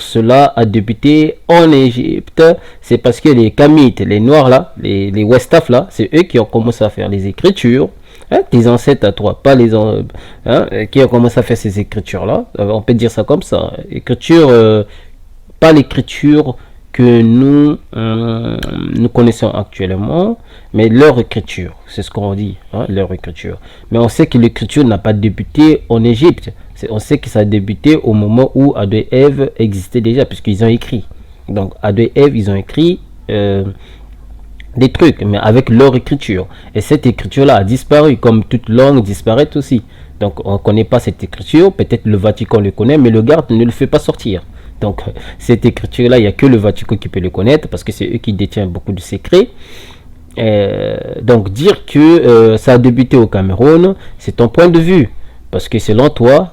cela a débuté en Égypte. C'est parce que les Kamites, les Noirs là, les Westaf là, c'est eux qui ont commencé à faire les écritures. Tes ancêtres à toi, pas les qui ont commencé à faire ces écritures là, on peut dire ça comme ça, écriture, pas l'écriture que nous connaissons actuellement, mais leur écriture, c'est ce qu'on dit, leur écriture. Mais on sait que l'écriture n'a pas débuté en Égypte, on sait que ça a débuté au moment où Adam et Ève existaient déjà, puisqu'ils ont écrit. Donc Adam et Ève, ils ont écrit des trucs, mais avec leur écriture. Et cette écriture-là a disparu, comme toute langue disparaît aussi. Donc on ne connaît pas cette écriture, peut-être le Vatican le connaît, mais le garde ne le fait pas sortir. Donc cette écriture-là, il n'y a que le Vatican qui peut le connaître, parce que c'est eux qui détiennent beaucoup de secrets. Donc dire que ça a débuté au Cameroun, c'est ton point de vue. Parce que selon toi,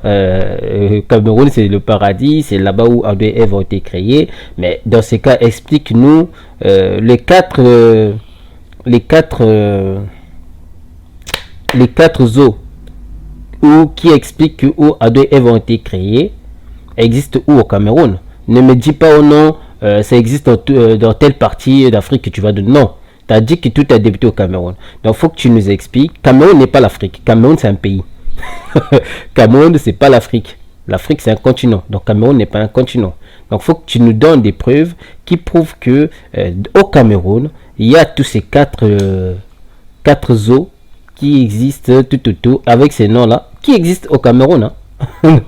Cameroun c'est le paradis, c'est là-bas où Adam et Ève ont été créés. Mais dans ces cas, explique-nous les quatre eaux qui expliquent que où Adam et Ève ont été créés existent où au Cameroun. Ne me dis pas au nom ça existe dans telle partie d'Afrique que tu vas donner. Non, tu as dit que tout a débuté au Cameroun. Donc, il faut que tu nous expliques. Cameroun n'est pas l'Afrique. Cameroun, c'est un pays. Cameroun, c'est pas l'Afrique. L'Afrique, c'est un continent. Donc, Cameroun n'est pas un continent. Donc, il faut que tu nous donnes des preuves qui prouvent que au Cameroun, il y a tous ces quatre zoos qui existent tout, avec ces noms-là, qui existent au Cameroun. Hein? Non,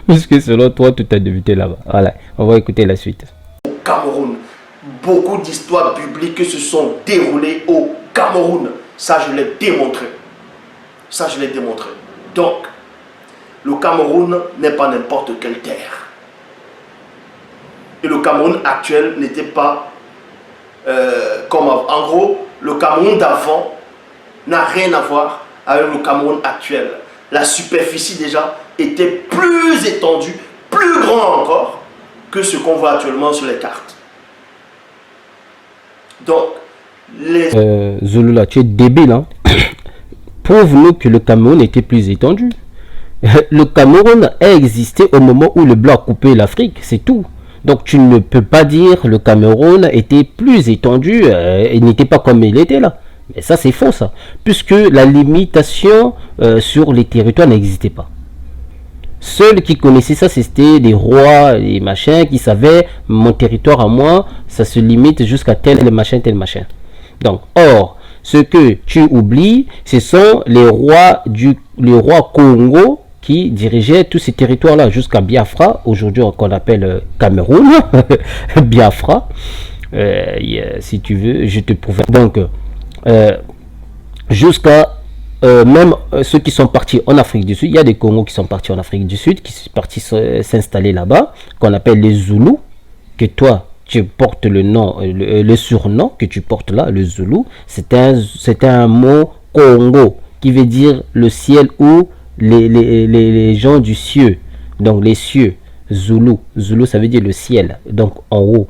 puisque selon toi, tout a débuté là-bas. Voilà, on va écouter la suite. Au Cameroun, beaucoup d'histoires bibliques se sont déroulées au Cameroun. Ça, je l'ai démontré. Donc, le Cameroun n'est pas n'importe quelle terre. Et le Cameroun actuel n'était pas comme avant. En gros, le Cameroun d'avant n'a rien à voir avec le Cameroun actuel. La superficie déjà était plus étendue, plus grand encore que ce qu'on voit actuellement sur les cartes. Donc, Zulula, tu es débile, hein? Prouve-nous que le Cameroun était plus étendu. Le Cameroun a existé au moment où le blanc a coupé l'Afrique, c'est tout. Donc tu ne peux pas dire le Cameroun était plus étendu, il n'était pas comme il était là. Mais ça c'est faux ça, puisque la limitation sur les territoires n'existait pas. Ceux qui connaissaient ça, c'était les rois, les machins, qui savaient mon territoire à moi, ça se limite jusqu'à tel machin, tel machin. Donc, or, ce que tu oublies, ce sont les rois Congo qui dirigeaient tous ces territoires-là jusqu'à Biafra, aujourd'hui qu'on appelle Cameroun, Biafra. Si tu veux, je te prouve. Donc, jusqu'à même ceux qui sont partis en Afrique du Sud, il y a des Congos qui sont partis en Afrique du Sud, qui sont partis s'installer là-bas, qu'on appelle les Zoulous, que toi, tu portes le nom, le surnom que tu portes là, le Zoulou, c'est un mot Congo qui veut dire le ciel ou les gens du cieux, donc les cieux. Zoulou, Zoulou ça veut dire le ciel, donc en haut.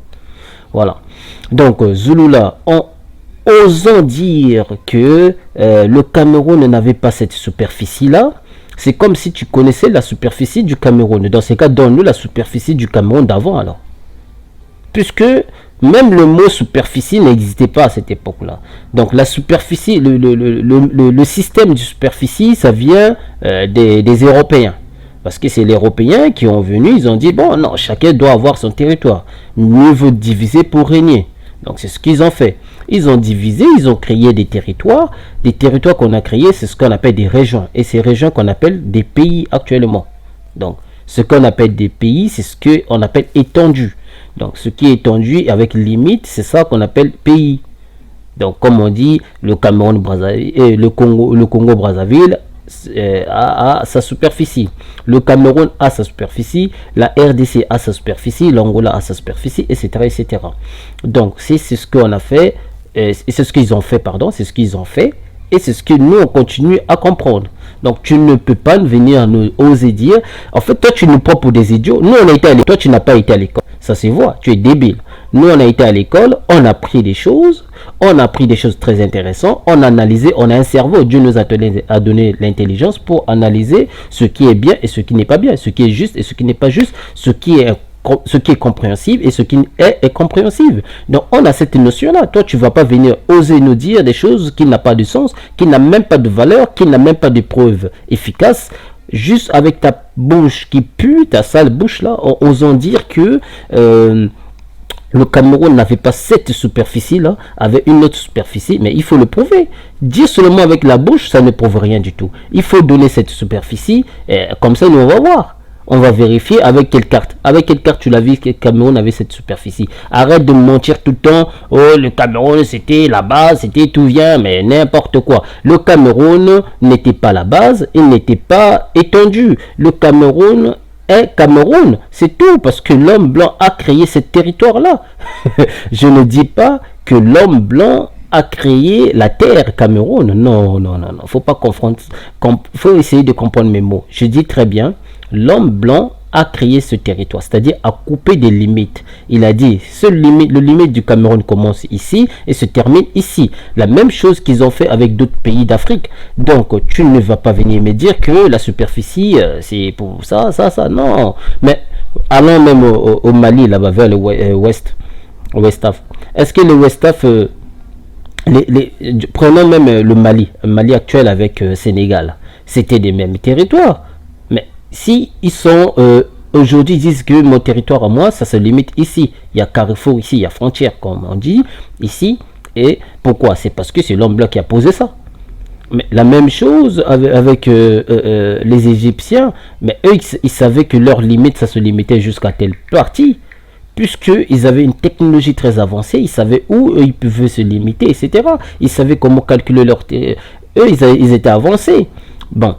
Voilà. Donc Zoulou là, osant dire que le Cameroun n'avait pas cette superficie là, c'est comme si tu connaissais la superficie du Cameroun. Dans ces cas, donne-nous la superficie du Cameroun d'avant alors. Puisque même le mot superficie n'existait pas à cette époque-là. Donc la superficie, le système de superficie, ça vient des Européens. Parce que c'est les Européens qui ont venu, ils ont dit, bon non, chacun doit avoir son territoire. Mieux vaut diviser pour régner. Donc c'est ce qu'ils ont fait. Ils ont divisé, ils ont créé des territoires. Des territoires qu'on a créés, c'est ce qu'on appelle des régions. Et ces régions qu'on appelle des pays actuellement. Donc ce qu'on appelle des pays, c'est ce qu'on appelle étendu. Donc ce qui est étendu avec limite, c'est ça qu'on appelle pays. Donc comme on dit, le Cameroun Brazzaville, le Congo Brazzaville a sa superficie. Le Cameroun a sa superficie, la RDC a sa superficie, l'Angola a sa superficie, etc., etc. Donc c'est ce qu'on a fait, c'est ce qu'ils ont fait, pardon, c'est ce qu'ils ont fait, et c'est ce que nous on continue à comprendre. Donc tu ne peux pas venir nous oser dire, en fait toi tu nous prends pour des idiots. Nous on a été à l'école, toi tu n'as pas été à l'école. Ça se voit, tu es débile. Nous, on a été à l'école, on a appris des choses très intéressantes, on a analysé, on a un cerveau. Dieu nous a donné l'intelligence pour analyser ce qui est bien et ce qui n'est pas bien, ce qui est juste et ce qui n'est pas juste, ce qui est compréhensible et ce qui est compréhensible. Donc, on a cette notion-là. Toi, tu ne vas pas venir oser nous dire des choses qui n'ont pas de sens, qui n'ont même pas de valeur, qui n'ont même pas de preuves efficaces. Juste avec ta bouche qui pue, ta sale bouche là, en osant dire que le Cameroun n'avait pas cette superficie là, avait une autre superficie, mais il faut le prouver. Dire seulement avec la bouche, ça ne prouve rien du tout. Il faut donner cette superficie, et comme ça nous on va voir. On va vérifier avec quelle carte. Avec quelle carte tu l'as vu que le Cameroun avait cette superficie. Arrête de mentir tout le temps. Oh, le Cameroun, c'était la base, c'était tout vient, mais n'importe quoi. Le Cameroun n'était pas la base, il n'était pas étendu. Le Cameroun est Cameroun, c'est tout, parce que l'homme blanc a créé ce territoire-là. Je ne dis pas que l'homme blanc a créé la terre Cameroun. Non. Faut pas confondre. Faut essayer de comprendre mes mots. Je dis très bien. L'homme blanc a créé ce territoire, c'est-à-dire a coupé des limites. Il a dit, le limite du Cameroun commence ici et se termine ici. La même chose qu'ils ont fait avec d'autres pays d'Afrique. Donc, tu ne vas pas venir me dire que la superficie, c'est pour ça, non. Mais allons même au Mali, là-bas, vers le West Af. Est-ce que le West Af, prenons même le Mali actuel avec Sénégal, c'était des mêmes territoires. Mais si ils sont aujourd'hui, ils disent que mon territoire à moi, ça se limite ici. Il y a carrefour ici, il y a frontière, comme on dit, ici. Et pourquoi? C'est parce que c'est l'homme blanc qui a posé ça. Mais la même chose avec les Égyptiens, mais eux, ils savaient que leur limite, ça se limitait jusqu'à telle partie, puisqu'ils avaient une technologie très avancée, ils savaient où ils pouvaient se limiter, etc. Ils savaient comment calculer leur... Eux, ils étaient avancés. Bon.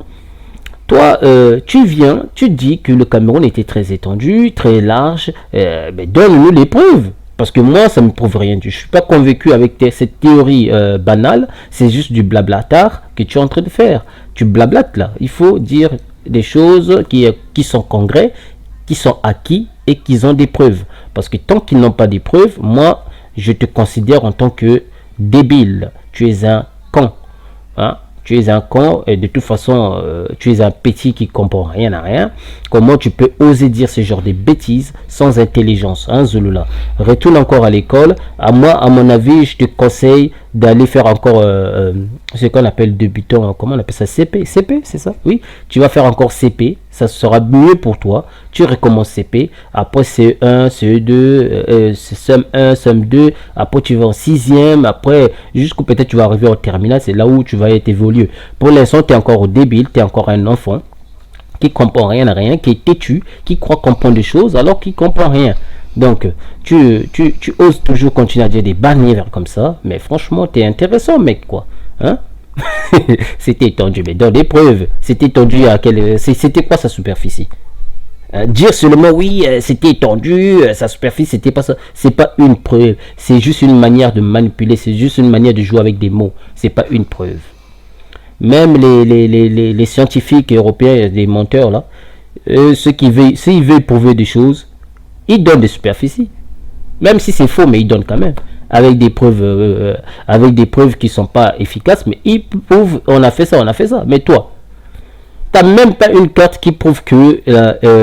Toi, tu viens, tu dis que le Cameroun était très étendu, très large, mais donne-nous les preuves. Parce que moi, ça ne me prouve rien. Je ne suis pas convaincu avec cette théorie banale. C'est juste du blablatar que tu es en train de faire. Tu blablates là. Il faut dire des choses qui sont concrètes, qui sont acquis et qui ont des preuves. Parce que tant qu'ils n'ont pas des preuves, moi, je te considère en tant que débile. Tu es un con. Hein? Tu es un con et de toute façon, tu es un petit qui comprend rien à rien. Comment tu peux oser dire ce genre de bêtises sans intelligence, hein, Zulula? Retourne encore à l'école. À moi, à mon avis, je te conseille d'aller faire encore ce qu'on appelle débutant, comment on appelle ça? CP, c'est ça? Oui, tu vas faire encore CP, ça sera mieux pour toi. Tu recommences CP, après CE1, CE2, CM1, CM2, après tu vas en 6e, après jusqu'au peut-être tu vas arriver au terminal, c'est là où tu vas être évolué. Pour l'instant, tu es encore débile, tu es encore un enfant qui comprend rien à rien, qui est têtu, qui croit comprendre des choses alors qu'il comprend rien. Donc, tu oses toujours continuer à dire des bannières comme ça, mais franchement, t'es intéressant, mec, quoi. Hein? C'était étendu, mais dans des preuves, c'était étendu à quelle... C'était quoi sa superficie? Dire seulement oui, c'était étendu, sa superficie, c'était pas ça. C'est pas une preuve, c'est juste une manière de manipuler, c'est juste une manière de jouer avec des mots. C'est pas une preuve. Même les scientifiques européens, les menteurs là, ceux qui veulent, s'ils veulent prouver des choses, ils donnent des superficies. Même si c'est faux, mais ils donnent quand même. Avec des preuves qui sont pas efficaces, mais ils prouvent, on a fait ça. Mais toi, tu n'as même pas une carte qui prouve que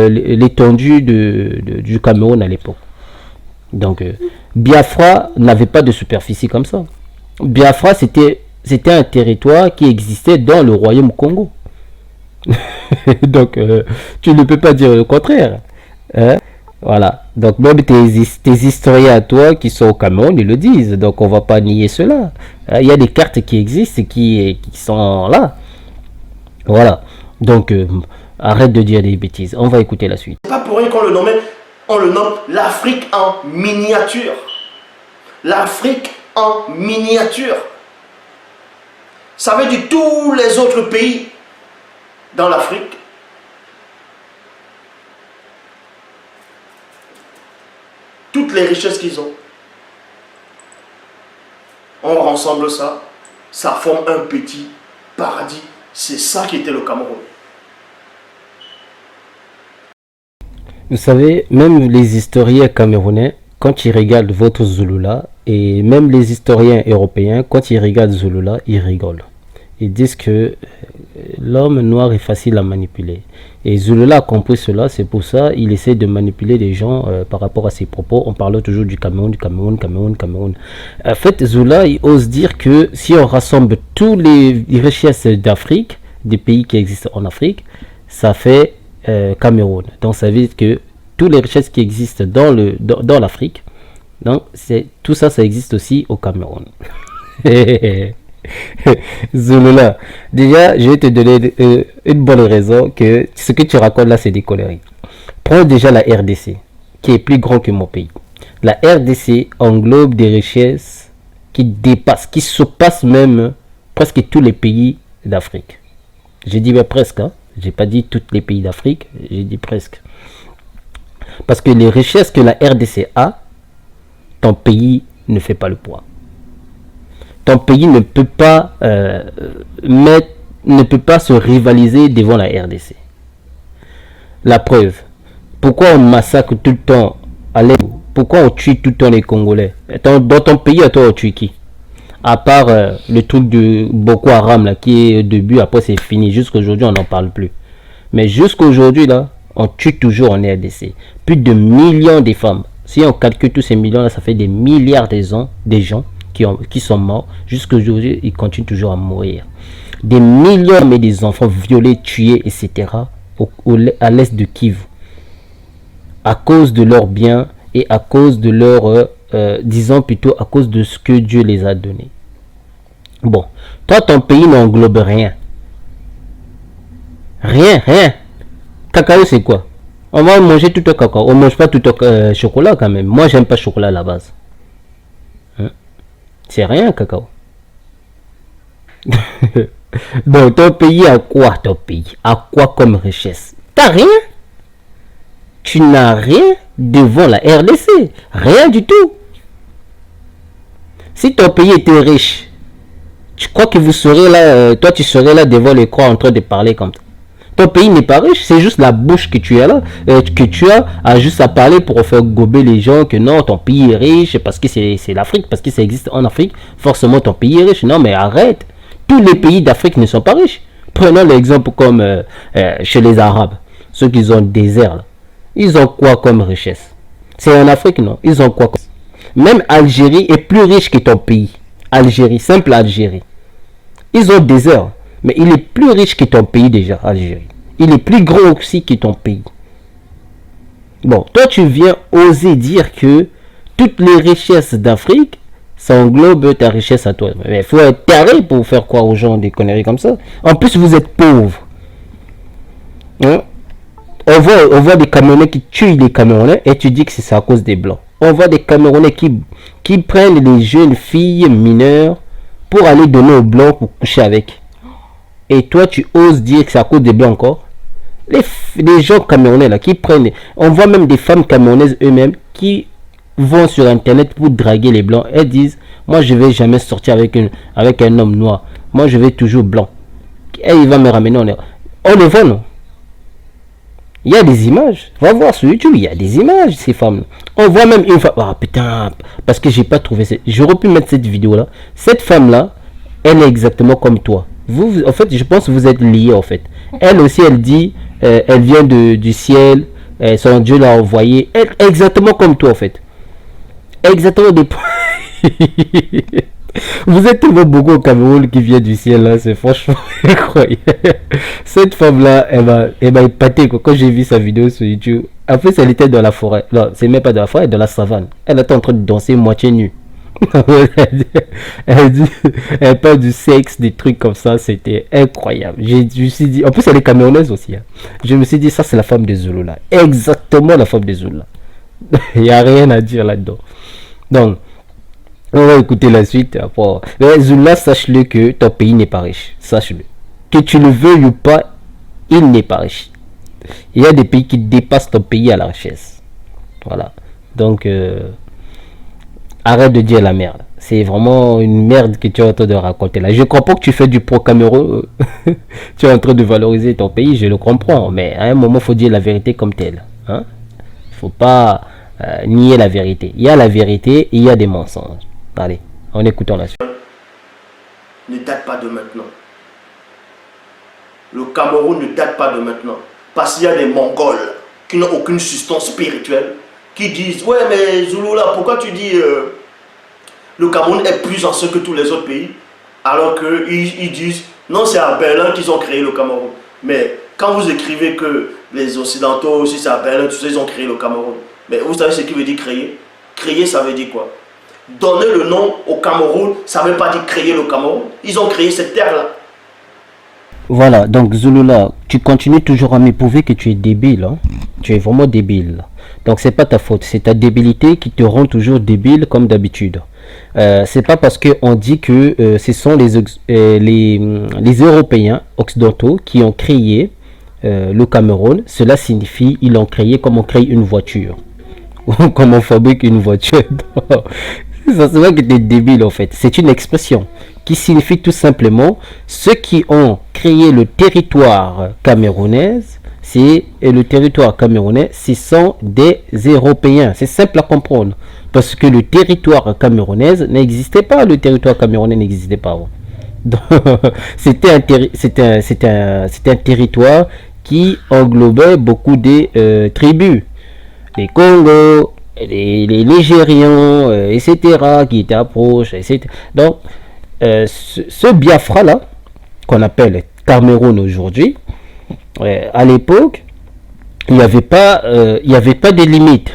l'étendue du Cameroun à l'époque. Donc, Biafra n'avait pas de superficie comme ça. Biafra, c'était un territoire qui existait dans le royaume Congo. Donc, tu ne peux pas dire le contraire. Hein? Voilà. Donc, même tes historiens à toi qui sont au Cameroun, ils le disent. Donc, on ne va pas nier cela. Il y a des cartes qui existent qui sont là. Voilà. Donc, arrête de dire des bêtises. On va écouter la suite. C'est pas pour rien qu'on le nomme l'Afrique en miniature. L'Afrique en miniature. Ça veut dire tous les autres pays dans l'Afrique. Toutes les richesses qu'ils ont. On rassemble ça. Ça forme un petit paradis. C'est ça qui était le Cameroun. Vous savez, même les historiens camerounais, quand ils regardent votre Zulula, et même les historiens européens, quand ils regardent Zulula, ils rigolent. Ils disent que l'homme noir est facile à manipuler. Et Zulula a compris cela, c'est pour ça qu'il essaie de manipuler les gens par rapport à ses propos. On parle toujours du Cameroun. En fait, Zulula, il ose dire que si on rassemble toutes les richesses d'Afrique, des pays qui existent en Afrique, ça fait Cameroun. Donc ça veut dire que toutes les richesses qui existent dans l'Afrique, donc tout ça, ça existe aussi au Cameroun. Zulula, déjà, je vais te donner une bonne raison que ce que tu racontes là, c'est des conneries. Prends déjà la RDC, qui est plus grand que mon pays. La RDC englobe des richesses qui dépassent, qui surpassent même presque tous les pays d'Afrique. J'ai dit mais presque, hein. J'ai pas dit tous les pays d'Afrique, j'ai dit presque. Parce que les richesses que la RDC a, ton pays ne fait pas le poids. Ton pays ne peut pas se rivaliser devant la RDC. La preuve, Pourquoi on massacre tout le temps pourquoi on tue tout le temps les Congolais? Dans ton pays, à toi, on tue qui? À part le truc de Boko Haram là, qui est au début, après c'est fini. Jusqu'aujourd'hui, on n'en parle plus. Mais jusqu'aujourd'hui, là, on tue toujours en RDC. Plus de millions de femmes. Si on calcule tous ces millions là, ça fait des milliards des gens qui sont morts. Jusqu'aujourd'hui, ils continuent toujours à mourir. Des millions mais des enfants violés, tués, etc. À l'est de Kivu. À cause de leurs biens et à cause de leur, disons plutôt à cause de ce que Dieu les a donnés. Bon, toi ton pays n'englobe rien. Rien. Cacao c'est quoi? On va manger tout le cacao. On mange pas tout le chocolat quand même. Moi j'aime pas le chocolat à la base. Hein? C'est rien cacao. Donc ton pays a quoi ton pays? A quoi comme richesse? T'as rien? Tu n'as rien devant la RDC. Rien du tout. Si ton pays était riche, tu crois que vous serez là, toi tu serais là devant l'écran en train de parler comme ça. Ton pays n'est pas riche, c'est juste la bouche que tu as là, que tu as juste à parler pour faire gober les gens que non, ton pays est riche parce que c'est l'Afrique, parce que ça existe en Afrique, forcément ton pays est riche. Non mais arrête, tous les pays d'Afrique ne sont pas riches. Prenons l'exemple comme chez les Arabes, ceux qui ont le désert là. Ils ont quoi comme richesse? C'est en Afrique, non? Ils ont quoi comme... Même Algérie est plus riche que ton pays. Algérie, simple Algérie. Ils ont le désert, mais il est plus riche que ton pays déjà, Algérie. Il est plus gros aussi que ton pays. Bon, toi tu viens oser dire que toutes les richesses d'Afrique, ça englobe ta richesse à toi. Mais il faut être taré pour faire croire aux gens des conneries comme ça. En plus, vous êtes pauvres. Hein? On voit des Camerounais qui tuent les Camerounais et tu dis que c'est à cause des Blancs. On voit des Camerounais qui prennent les jeunes filles mineures pour aller donner aux Blancs pour coucher avec. Et toi, tu oses dire que c'est à cause des Blancs encore? Les gens Camerounais là qui prennent... On voit même des femmes camerounaises eux-mêmes qui vont sur Internet pour draguer les Blancs. Elles disent, moi je vais jamais sortir avec un homme noir. Moi je vais toujours blanc. Et il va me ramener en... On les voit, non? Il y a des images. Va voir sur YouTube, il y a des images, ces femmes. On voit même une femme. Ah putain, parce que j'ai pas trouvé. J'aurais pu mettre cette vidéo là. Cette femme là, elle est exactement comme toi. Vous, en fait, je pense que vous êtes liés en fait. Elle aussi, elle dit, elle vient du ciel. Son Dieu l'a envoyé. Elle, exactement comme toi en fait. Exactement des points. Vous êtes tellement beaucoup au Cameroun qui vient du ciel là, c'est franchement incroyable. Cette femme là, elle m'a épaté quoi. Quand j'ai vu sa vidéo sur YouTube. En plus, elle était dans la forêt. Non, c'est même pas dans la forêt, dans la savane. Elle était en train de danser moitié nue. Elle parle du sexe, des trucs comme ça, c'était incroyable. Je me suis dit, en plus elle est camerounaise aussi. Hein. Je me suis dit, ça c'est la femme de Zulu là. Exactement la femme de Zulu là. Il n'y a rien à dire là-dedans. Donc, on va écouter la suite. Mais Zula, sache-le que ton pays n'est pas riche. Sache-le. Que tu le veuilles ou pas, il n'est pas riche. Il y a des pays qui dépassent ton pays à la richesse. Voilà. Donc, arrête de dire la merde. C'est vraiment une merde que tu es en train de raconter là. Je comprends que tu fais du pro-Cameroun. Tu es en train de valoriser ton pays, je le comprends. Mais à un moment, il faut dire la vérité comme telle. Hein? Faut pas nier la vérité. Il y a la vérité et il y a des mensonges. Allez, en écoutant la suite. Ne date pas de maintenant. Le Cameroun ne date pas de maintenant. Parce qu'il y a des Mongols qui n'ont aucune substance spirituelle, qui disent, ouais mais Zulu là, pourquoi tu dis le Cameroun est plus ancien que tous les autres pays, alors qu'ils disent, non c'est à Berlin qu'ils ont créé le Cameroun. Mais quand vous écrivez que les Occidentaux aussi c'est à Berlin, tous ils ont créé le Cameroun. Mais vous savez ce qui veut dire créer? Créer ça veut dire quoi? Donner le nom au Cameroun, ça ne veut pas dire créer le Cameroun. Ils ont créé cette terre-là. Voilà, donc Zulula, tu continues toujours à m'éprouver que tu es débile. Hein? Tu es vraiment débile. Donc c'est pas ta faute, c'est ta débilité qui te rend toujours débile comme d'habitude. C'est pas parce qu'on dit que ce sont les Européens occidentaux qui ont créé le Cameroun. Cela signifie qu'ils l'ont créé comme on crée une voiture. Comme on fabrique une voiture. Ça se voit que tu es débile en fait. C'est une expression qui signifie tout simplement ceux qui ont créé le territoire camerounais. Et le territoire camerounais, ce sont des Européens. C'est simple à comprendre. Parce que le territoire camerounais n'existait pas. Le territoire camerounais n'existait pas. C'était un territoire qui englobait beaucoup de tribus. Les Congos, les Nigérians, etc., qui étaient proches, etc. Donc, ce Biafra-là, qu'on appelle Cameroun aujourd'hui, à l'époque, il n'y avait pas de limite.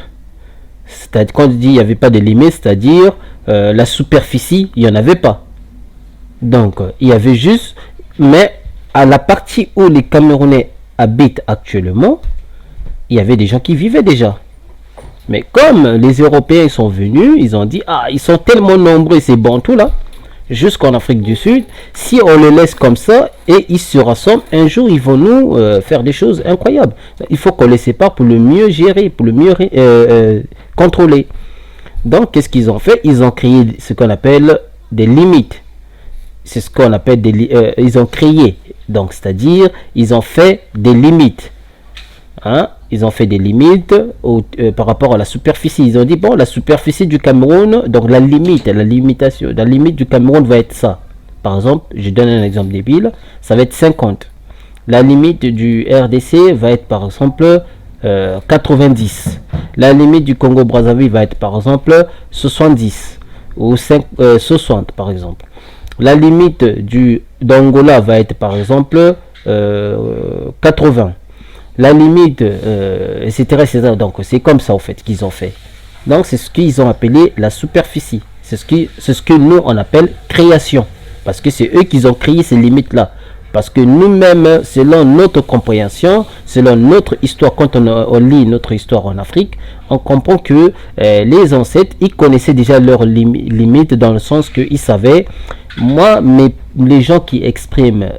C'est-à-dire, quand on dit il n'y avait pas de limite, c'est-à-dire la superficie, il n'y en avait pas. Donc, il y avait juste, mais à la partie où les Camerounais habitent actuellement, il y avait des gens qui vivaient déjà. Mais comme les Européens sont venus, ils ont dit, ah, ils sont tellement nombreux, ces Bantous là, jusqu'en Afrique du Sud, si on les laisse comme ça et ils se rassemblent, un jour ils vont nous faire des choses incroyables. Il faut qu'on les sépare pour le mieux gérer, pour le mieux contrôler. Donc qu'est-ce qu'ils ont fait? Ils ont créé ce qu'on appelle des limites. C'est ce qu'on appelle ils ont créé, donc c'est-à-dire ils ont fait des limites. Hein? Ils ont fait des limites par rapport à la superficie. Ils ont dit, bon, la superficie du Cameroun, donc la limite du Cameroun va être ça. Par exemple, je donne un exemple débile, ça va être 50. La limite du RDC va être par exemple 90. La limite du Congo-Brazzaville va être par exemple 70 ou 60 par exemple. La limite d'Angola va être par exemple 80. La limite, etc., etc. Donc, c'est comme ça, en fait, qu'ils ont fait. Donc, c'est ce qu'ils ont appelé la superficie. C'est ce que nous, on appelle création. Parce que c'est eux qui ont créé ces limites-là. Parce que nous-mêmes, selon notre compréhension, selon notre histoire, quand on lit notre histoire en Afrique, on comprend que les ancêtres, ils connaissaient déjà leurs limites dans le sens qu'ils savaient, moi, les gens qui expriment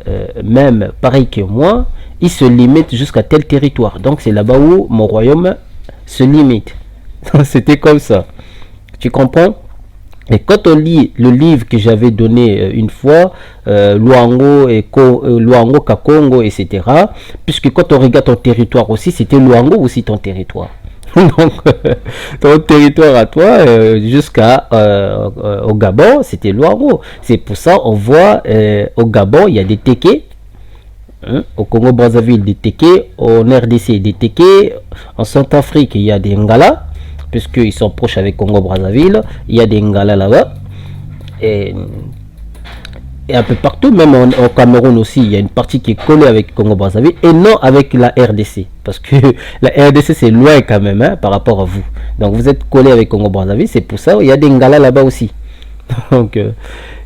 même pareil que moi, ils se limitent jusqu'à tel territoire. Donc c'est là-bas où mon royaume se limite. C'était comme ça. Tu comprends? Et quand on lit le livre que j'avais donné une fois, Luango, Luango, Kakongo, etc., puisque quand on regarde ton territoire aussi, c'était Luango aussi ton territoire. Donc, ton territoire à toi, jusqu'à au Gabon, c'était Luango. C'est pour ça on voit au Gabon, il y a des Téké. Au Congo-Brazzaville, des Téké. En RDC, des Téké. En Centrafrique, il y a des Ngala, puisqu'ils sont proches avec Congo-Brazzaville. Il y a des Ngala là-bas. Et un peu partout, même au Cameroun aussi, il y a une partie qui est collée avec Congo-Brazzaville et non avec la RDC. Parce que la RDC, c'est loin quand même par rapport à vous. Donc vous êtes collé avec Congo-Brazzaville, c'est pour ça il y a des Ngala là-bas aussi. Donc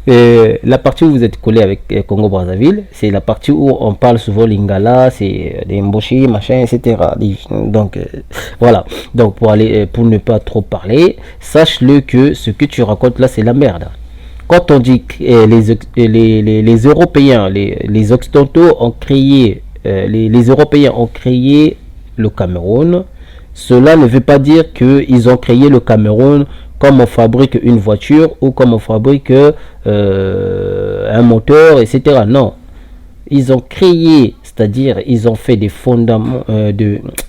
la partie où vous êtes collé avec Congo-Brazzaville, c'est la partie où on parle souvent l'Ingala, c'est des Mboshi, machin, etc. Donc voilà. Donc pour ne pas trop parler, sache-le que ce que tu racontes là, c'est la merde. Quand on dit que les Européens, les Occidentaux ont créé, les Européens ont créé le Cameroun, cela ne veut pas dire qu'ils ont créé le Cameroun comme on fabrique une voiture ou comme on fabrique un moteur, etc. Non. Ils ont créé, c'est-à-dire ils ont fait des fondements,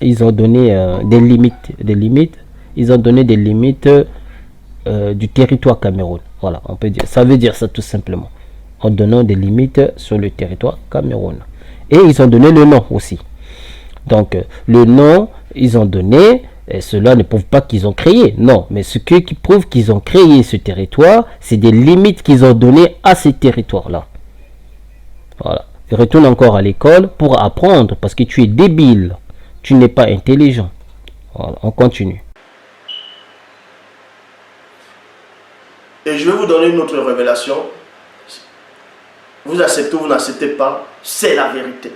ils ont donné des limites, ils ont donné des limites du territoire Cameroun. Voilà, on peut dire. Ça veut dire ça tout simplement. En donnant des limites sur le territoire Cameroun. Et ils ont donné le nom aussi. Donc, le nom, ils ont donné, et cela ne prouve pas qu'ils ont créé. Non, mais ce qui prouve qu'ils ont créé ce territoire, c'est des limites qu'ils ont données à ces territoires-là. Voilà. Retourne encore à l'école pour apprendre, parce que tu es débile. Tu n'es pas intelligent. Voilà, on continue. Et je vais vous donner une autre révélation. Vous acceptez ou vous n'acceptez pas, c'est la vérité.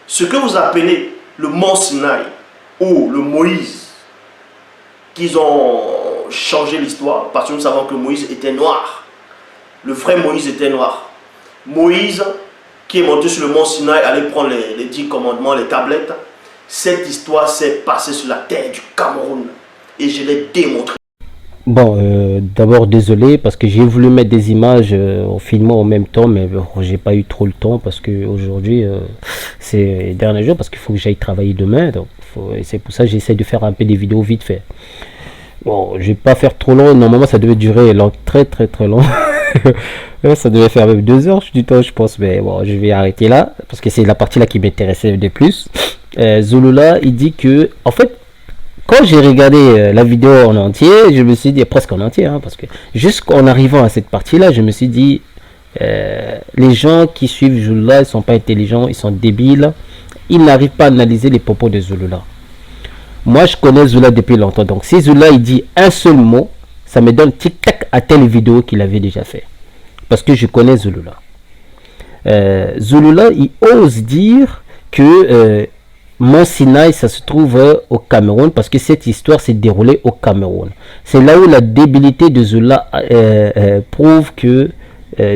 Ce que vous appelez le mont Sinaï ou le Moïse, qu'ils ont changé l'histoire, parce que nous savons que Moïse était noir. Le vrai Moïse était noir. Moïse, qui est monté sur le mont Sinaï, allait prendre les 10 commandements, les tablettes. Cette histoire s'est passée sur la terre du Cameroun. Et je l'ai démontré. Bon, d'abord désolé parce que j'ai voulu mettre des images en filmant en même temps, mais j'ai pas eu trop le temps parce que aujourd'hui c'est le dernier jour parce qu'il faut que j'aille travailler demain, donc et c'est pour ça que j'essaie de faire un peu des vidéos vite fait. Bon, je vais pas faire trop long, normalement ça devait durer très très très long. Ça devait faire même 2 heures du temps je pense, mais bon je vais arrêter là parce que c'est la partie là qui m'intéressait de plus. Zulula il dit que en fait quand j'ai regardé la vidéo en entier, je me suis dit, presque en entier, hein, parce que jusqu'en arrivant à cette partie-là, je me suis dit, les gens qui suivent Zulula, ils ne sont pas intelligents, ils sont débiles, ils n'arrivent pas à analyser les propos de Zulula. Moi, je connais Zulula depuis longtemps, donc si Zulula il dit un seul mot, ça me donne tic-tac à telle vidéo qu'il avait déjà fait. Parce que je connais Zulula. Zulula, il ose dire que... Mont Sinaï, ça se trouve au Cameroun parce que cette histoire s'est déroulée au Cameroun. C'est là où la débilité de Zulula prouve que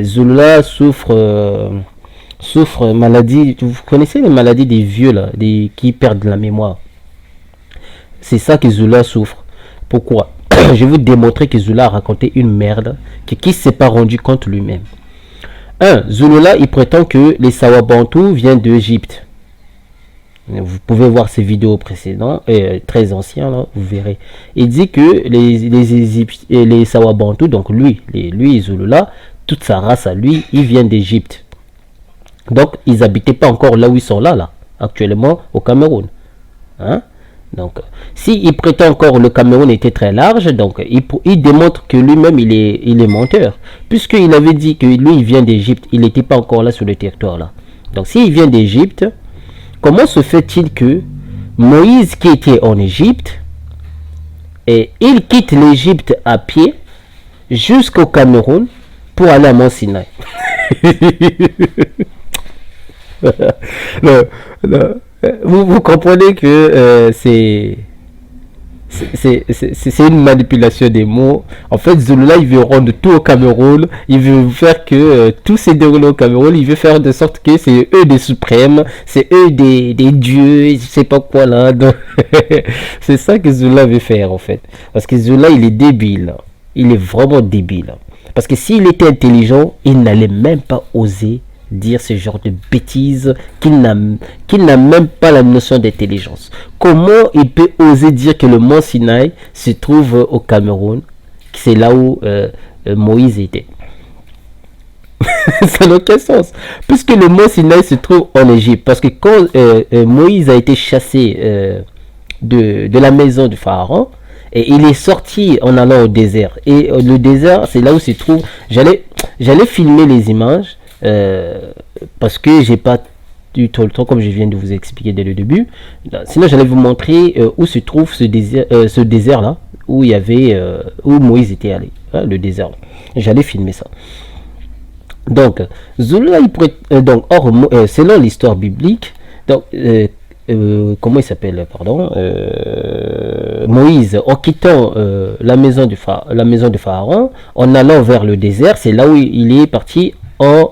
Zulula souffre maladie. Vous connaissez les maladies des vieux là, qui perdent la mémoire. C'est ça que Zulula souffre. Pourquoi? Je vais vous démontrer que Zulula a raconté une merde qui ne s'est pas rendu compte lui-même. Zulula, il prétend que les Sawabantou viennent d'Égypte. Vous pouvez voir ces vidéos précédentes, très anciens, là, vous verrez. Il dit que les Sawabantou, donc lui Zulula, toute sa race à lui, ils viennent d'Égypte. Donc, ils n'habitaient pas encore là où ils sont là, actuellement, au Cameroun. Hein? Donc, s'il prétend encore le Cameroun était très large, donc il démontre que lui-même, il est menteur. Puisqu'il avait dit que lui, il vient d'Égypte, il n'était pas encore là sur le territoire, là. Donc, s'il vient d'Égypte... Comment se fait-il que Moïse qui était en Égypte, et il quitte l'Égypte à pied jusqu'au Cameroun pour aller à Mont Sinaï? Vous comprenez que c'est une manipulation des mots. En fait, Zulula, il veut rendre tout au Cameroun. Il veut faire que tout s'est déroulé au Cameroun. Il veut faire de sorte que c'est eux des suprêmes. C'est eux des dieux. Je sais pas quoi là. Donc, c'est ça que Zulula veut faire en fait. Parce que Zulula, il est débile. Il est vraiment débile. Parce que s'il était intelligent, il n'allait même pas oser dire ce genre de bêtises, qu'il n'a même pas la notion d'intelligence. Comment il peut oser dire que le mont Sinaï se trouve au Cameroun, c'est là où Moïse était? Ça n'a aucun sens. Puisque le mont Sinaï se trouve en Égypte. Parce que quand Moïse a été chassé de la maison du Pharaon, et il est sorti en allant au désert. Et le désert, c'est là où se trouve... J'allais filmer les images, parce que j'ai pas eu tout le temps, comme je viens de vous expliquer dès le début. Sinon j'allais vous montrer où se trouve ce désert là où il y avait où Moïse était allé, hein, le désert là. J'allais filmer ça. Donc Zulula donc selon l'histoire biblique, donc comment il s'appelle, pardon, Moïse, en quittant la maison du Pharaon, en allant vers le désert, c'est là où il est parti en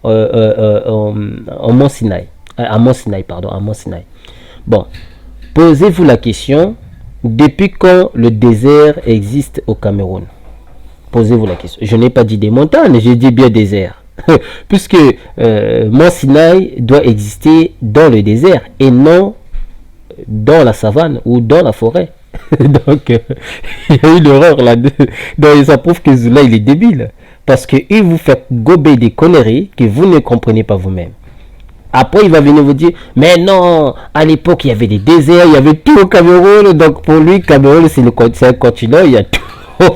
Mont Sinaï, à Mont Sinaï. Bon, posez-vous la question, depuis quand le désert existe au Cameroun? Posez-vous la question. Je n'ai pas dit des montagnes, j'ai dit bien désert. Puisque Mont Sinaï doit exister dans le désert et non dans la savane ou dans la forêt. Donc, il y a eu l'erreur là. Donc, ça prouve que Zulula, il est débile. Parce qu'il vous fait gober des conneries que vous ne comprenez pas vous-même. Après, il va venir vous dire, mais non, à l'époque, il y avait des déserts, il y avait tout au Cameroun. Donc, pour lui, Cameroun, c'est un continent, il y a tout. En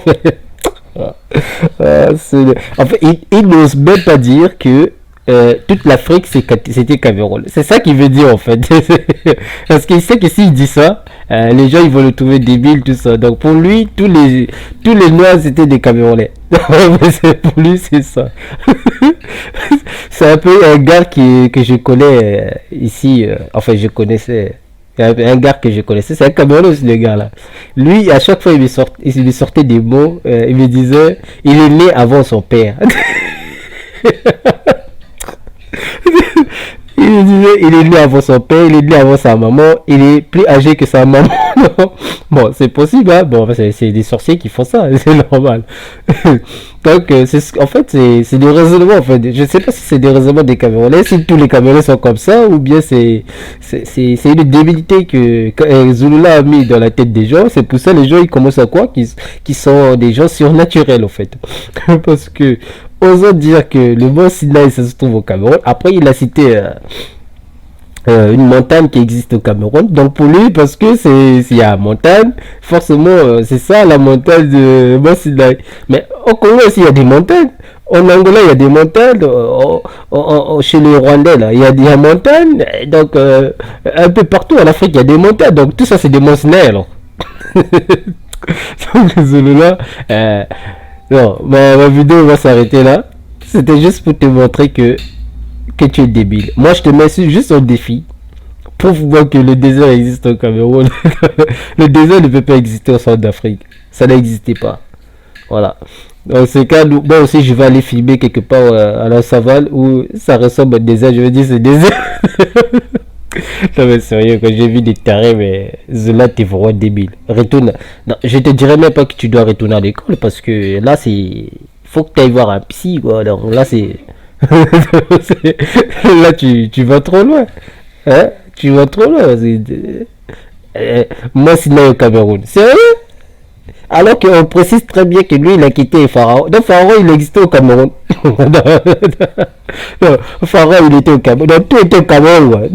fait, il n'ose même pas dire que toute l'Afrique, c'était Cameroun. C'est ça qu'il veut dire, en fait. Parce qu'il sait que s'il dit ça, les gens ils vont le trouver débile, tout ça. Donc pour lui, tous les noirs c'était des Camerounais. Pour lui, c'est ça. C'est un peu un gars que je connais ici. Enfin, je connaissais. Un gars que je connaissais, c'est un Camerounais aussi, le gars là. Lui, à chaque fois, il me sortait des mots. Il me disait, il est né avant son père. Il me il est né avant son père, il est né avant sa maman, il est plus âgé que sa maman. Bon, c'est possible, hein. Bon, c'est des sorciers qui font ça, c'est normal. Donc, en fait, c'est des raisonnements, en fait. Je sais pas si c'est des raisonnements des Camerounais, si tous les Camerounais sont comme ça, ou bien c'est une débilité que Zulula a mis dans la tête des gens. C'est pour ça les gens, ils commencent à croire qu'ils sont des gens surnaturels, en fait. Parce que, osons dire que le mont Sinaï, ça se trouve au Cameroun. Après, il a cité une montagne qui existe au Cameroun. Donc pour lui, parce que s'il y a une montagne, forcément, c'est ça la montagne de mont Sinaï. Mais au Congo aussi, il y a des montagnes. En Angola, il y a des montagnes. Chez les Rwandais, là, il y a des montagnes. Donc, un peu partout en Afrique, il y a des montagnes. Donc tout ça, c'est des monts Sinaï, alors. Donc, désolé là. Non, ma vidéo va s'arrêter là. C'était juste pour te montrer que tu es débile. Moi, je te mets juste au défi. Prouve-moi que le désert existe au Cameroun. Le désert ne peut pas exister au centre d'Afrique. Ça n'existait pas. Voilà. Dans ce cas, moi aussi, je vais aller filmer quelque part à la savane où ça ressemble au désert. Je me dis, c'est désert. Non, mais sérieux, quand j'ai vu des tarés, mais là, t'es vraiment débile. Retourne. Non, je te dirais même pas que tu dois retourner à l'école parce que là, c'est. Faut que tu ailles voir un psy, quoi. Donc là, c'est. Là, tu vas trop loin. Hein? Tu vas trop loin. Moi, sinon, au Cameroun. Sérieux? Alors qu'on précise très bien que lui, il a quitté Pharaon. Donc, Pharaon, il existait au Cameroun. Non, Pharaon, il était au Cameroun. Donc, tout était au Cameroun. Ouais.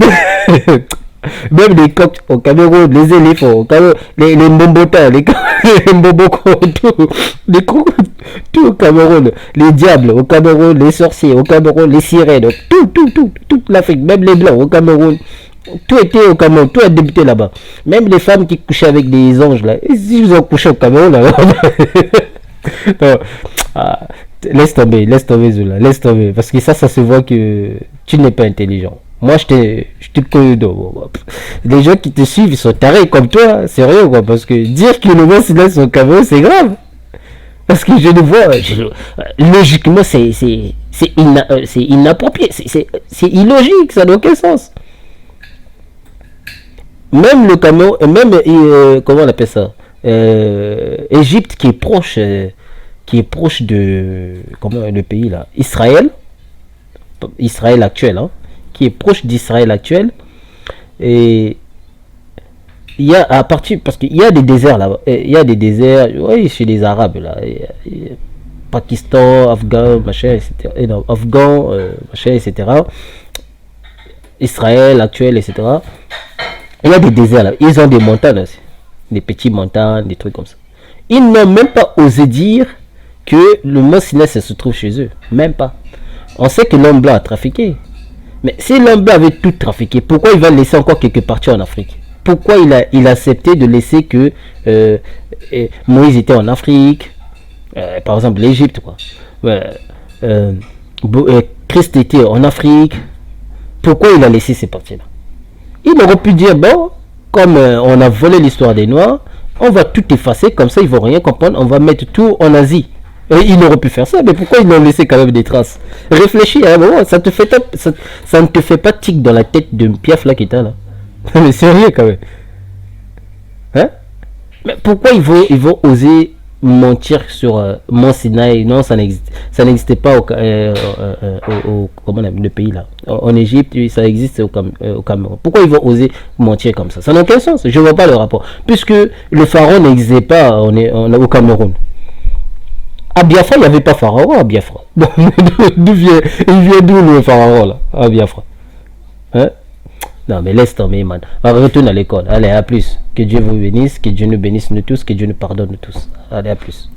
Même les coqs au Cameroun, les éléphants au Cameroun, les mbombotas, les mboboko, tout au Cameroun. Les diables au Cameroun, les sorciers au Cameroun, les sirènes, toute l'Afrique, même les blancs au Cameroun. Tout était au Cameroun, tout a débuté là-bas. Même les femmes qui couchaient avec des anges là. Et si vous ont couché au Cameroun là. Non. Ah, laisse tomber Zola, laisse tomber. Parce que ça se voit que tu n'es pas intelligent. Moi je te connais. Les gens qui te suivent ils sont tarés comme toi, sérieux quoi. Parce que dire que le mot silence au Cameroun c'est grave. Parce que je le vois, logiquement c'est inapproprié, c'est illogique, ça n'a aucun sens. Même le Cameroun, même comment on appelle ça, Égypte qui est proche de comment le pays là, Israël actuel, hein, qui est proche d'Israël actuel, et il y a à partir parce qu'il y a des déserts là, il y a des déserts, oui, chez les Arabes là, Pakistan, Afghan, machin, etc. Et non, Afghan, machin, etc. Israël actuel, etc. Il y a des déserts là, ils ont des montagnes aussi, des petites montagnes, des trucs comme ça. Ils n'ont même pas osé dire que le mont Sinaï se trouve chez eux, même pas. On sait que l'homme blanc a trafiqué, mais si l'homme blanc avait tout trafiqué, pourquoi il va laisser encore quelques parties en Afrique? Pourquoi il a accepté de laisser que Moïse était en Afrique, par exemple l'Égypte, quoi. Christ était en Afrique. Pourquoi il a laissé ces parties-là? Il aurait pu dire, bon, comme on a volé l'histoire des Noirs, on va tout effacer, comme ça ils vont rien comprendre, on va mettre tout en Asie. Et il aurait pu faire ça, mais pourquoi ils ont laissé quand même des traces? Réfléchis à un moment, ça ne te fait pas tic dans la tête de Piaf là qui t'a là. Mais sérieux quand même. Hein? Mais pourquoi ils vont oser mentir sur Mont Sinaï? Non, ça n'existait pas comment le pays là. En Égypte, ça existe au Cameroun. Pourquoi ils vont oser mentir comme ça? Ça n'a aucun sens. Je ne vois pas le rapport. Puisque le pharaon n'existait pas au Cameroun. À Biafra, il n'y avait pas pharaon à Biafra. Il vient d'où le pharaon là, à Biafra? Hein? Non, mais laisse tomber, man. Retourne à l'école. Allez, à plus. Que Dieu vous bénisse, que Dieu nous bénisse nous tous, que Dieu nous pardonne nous tous. Allez, à plus.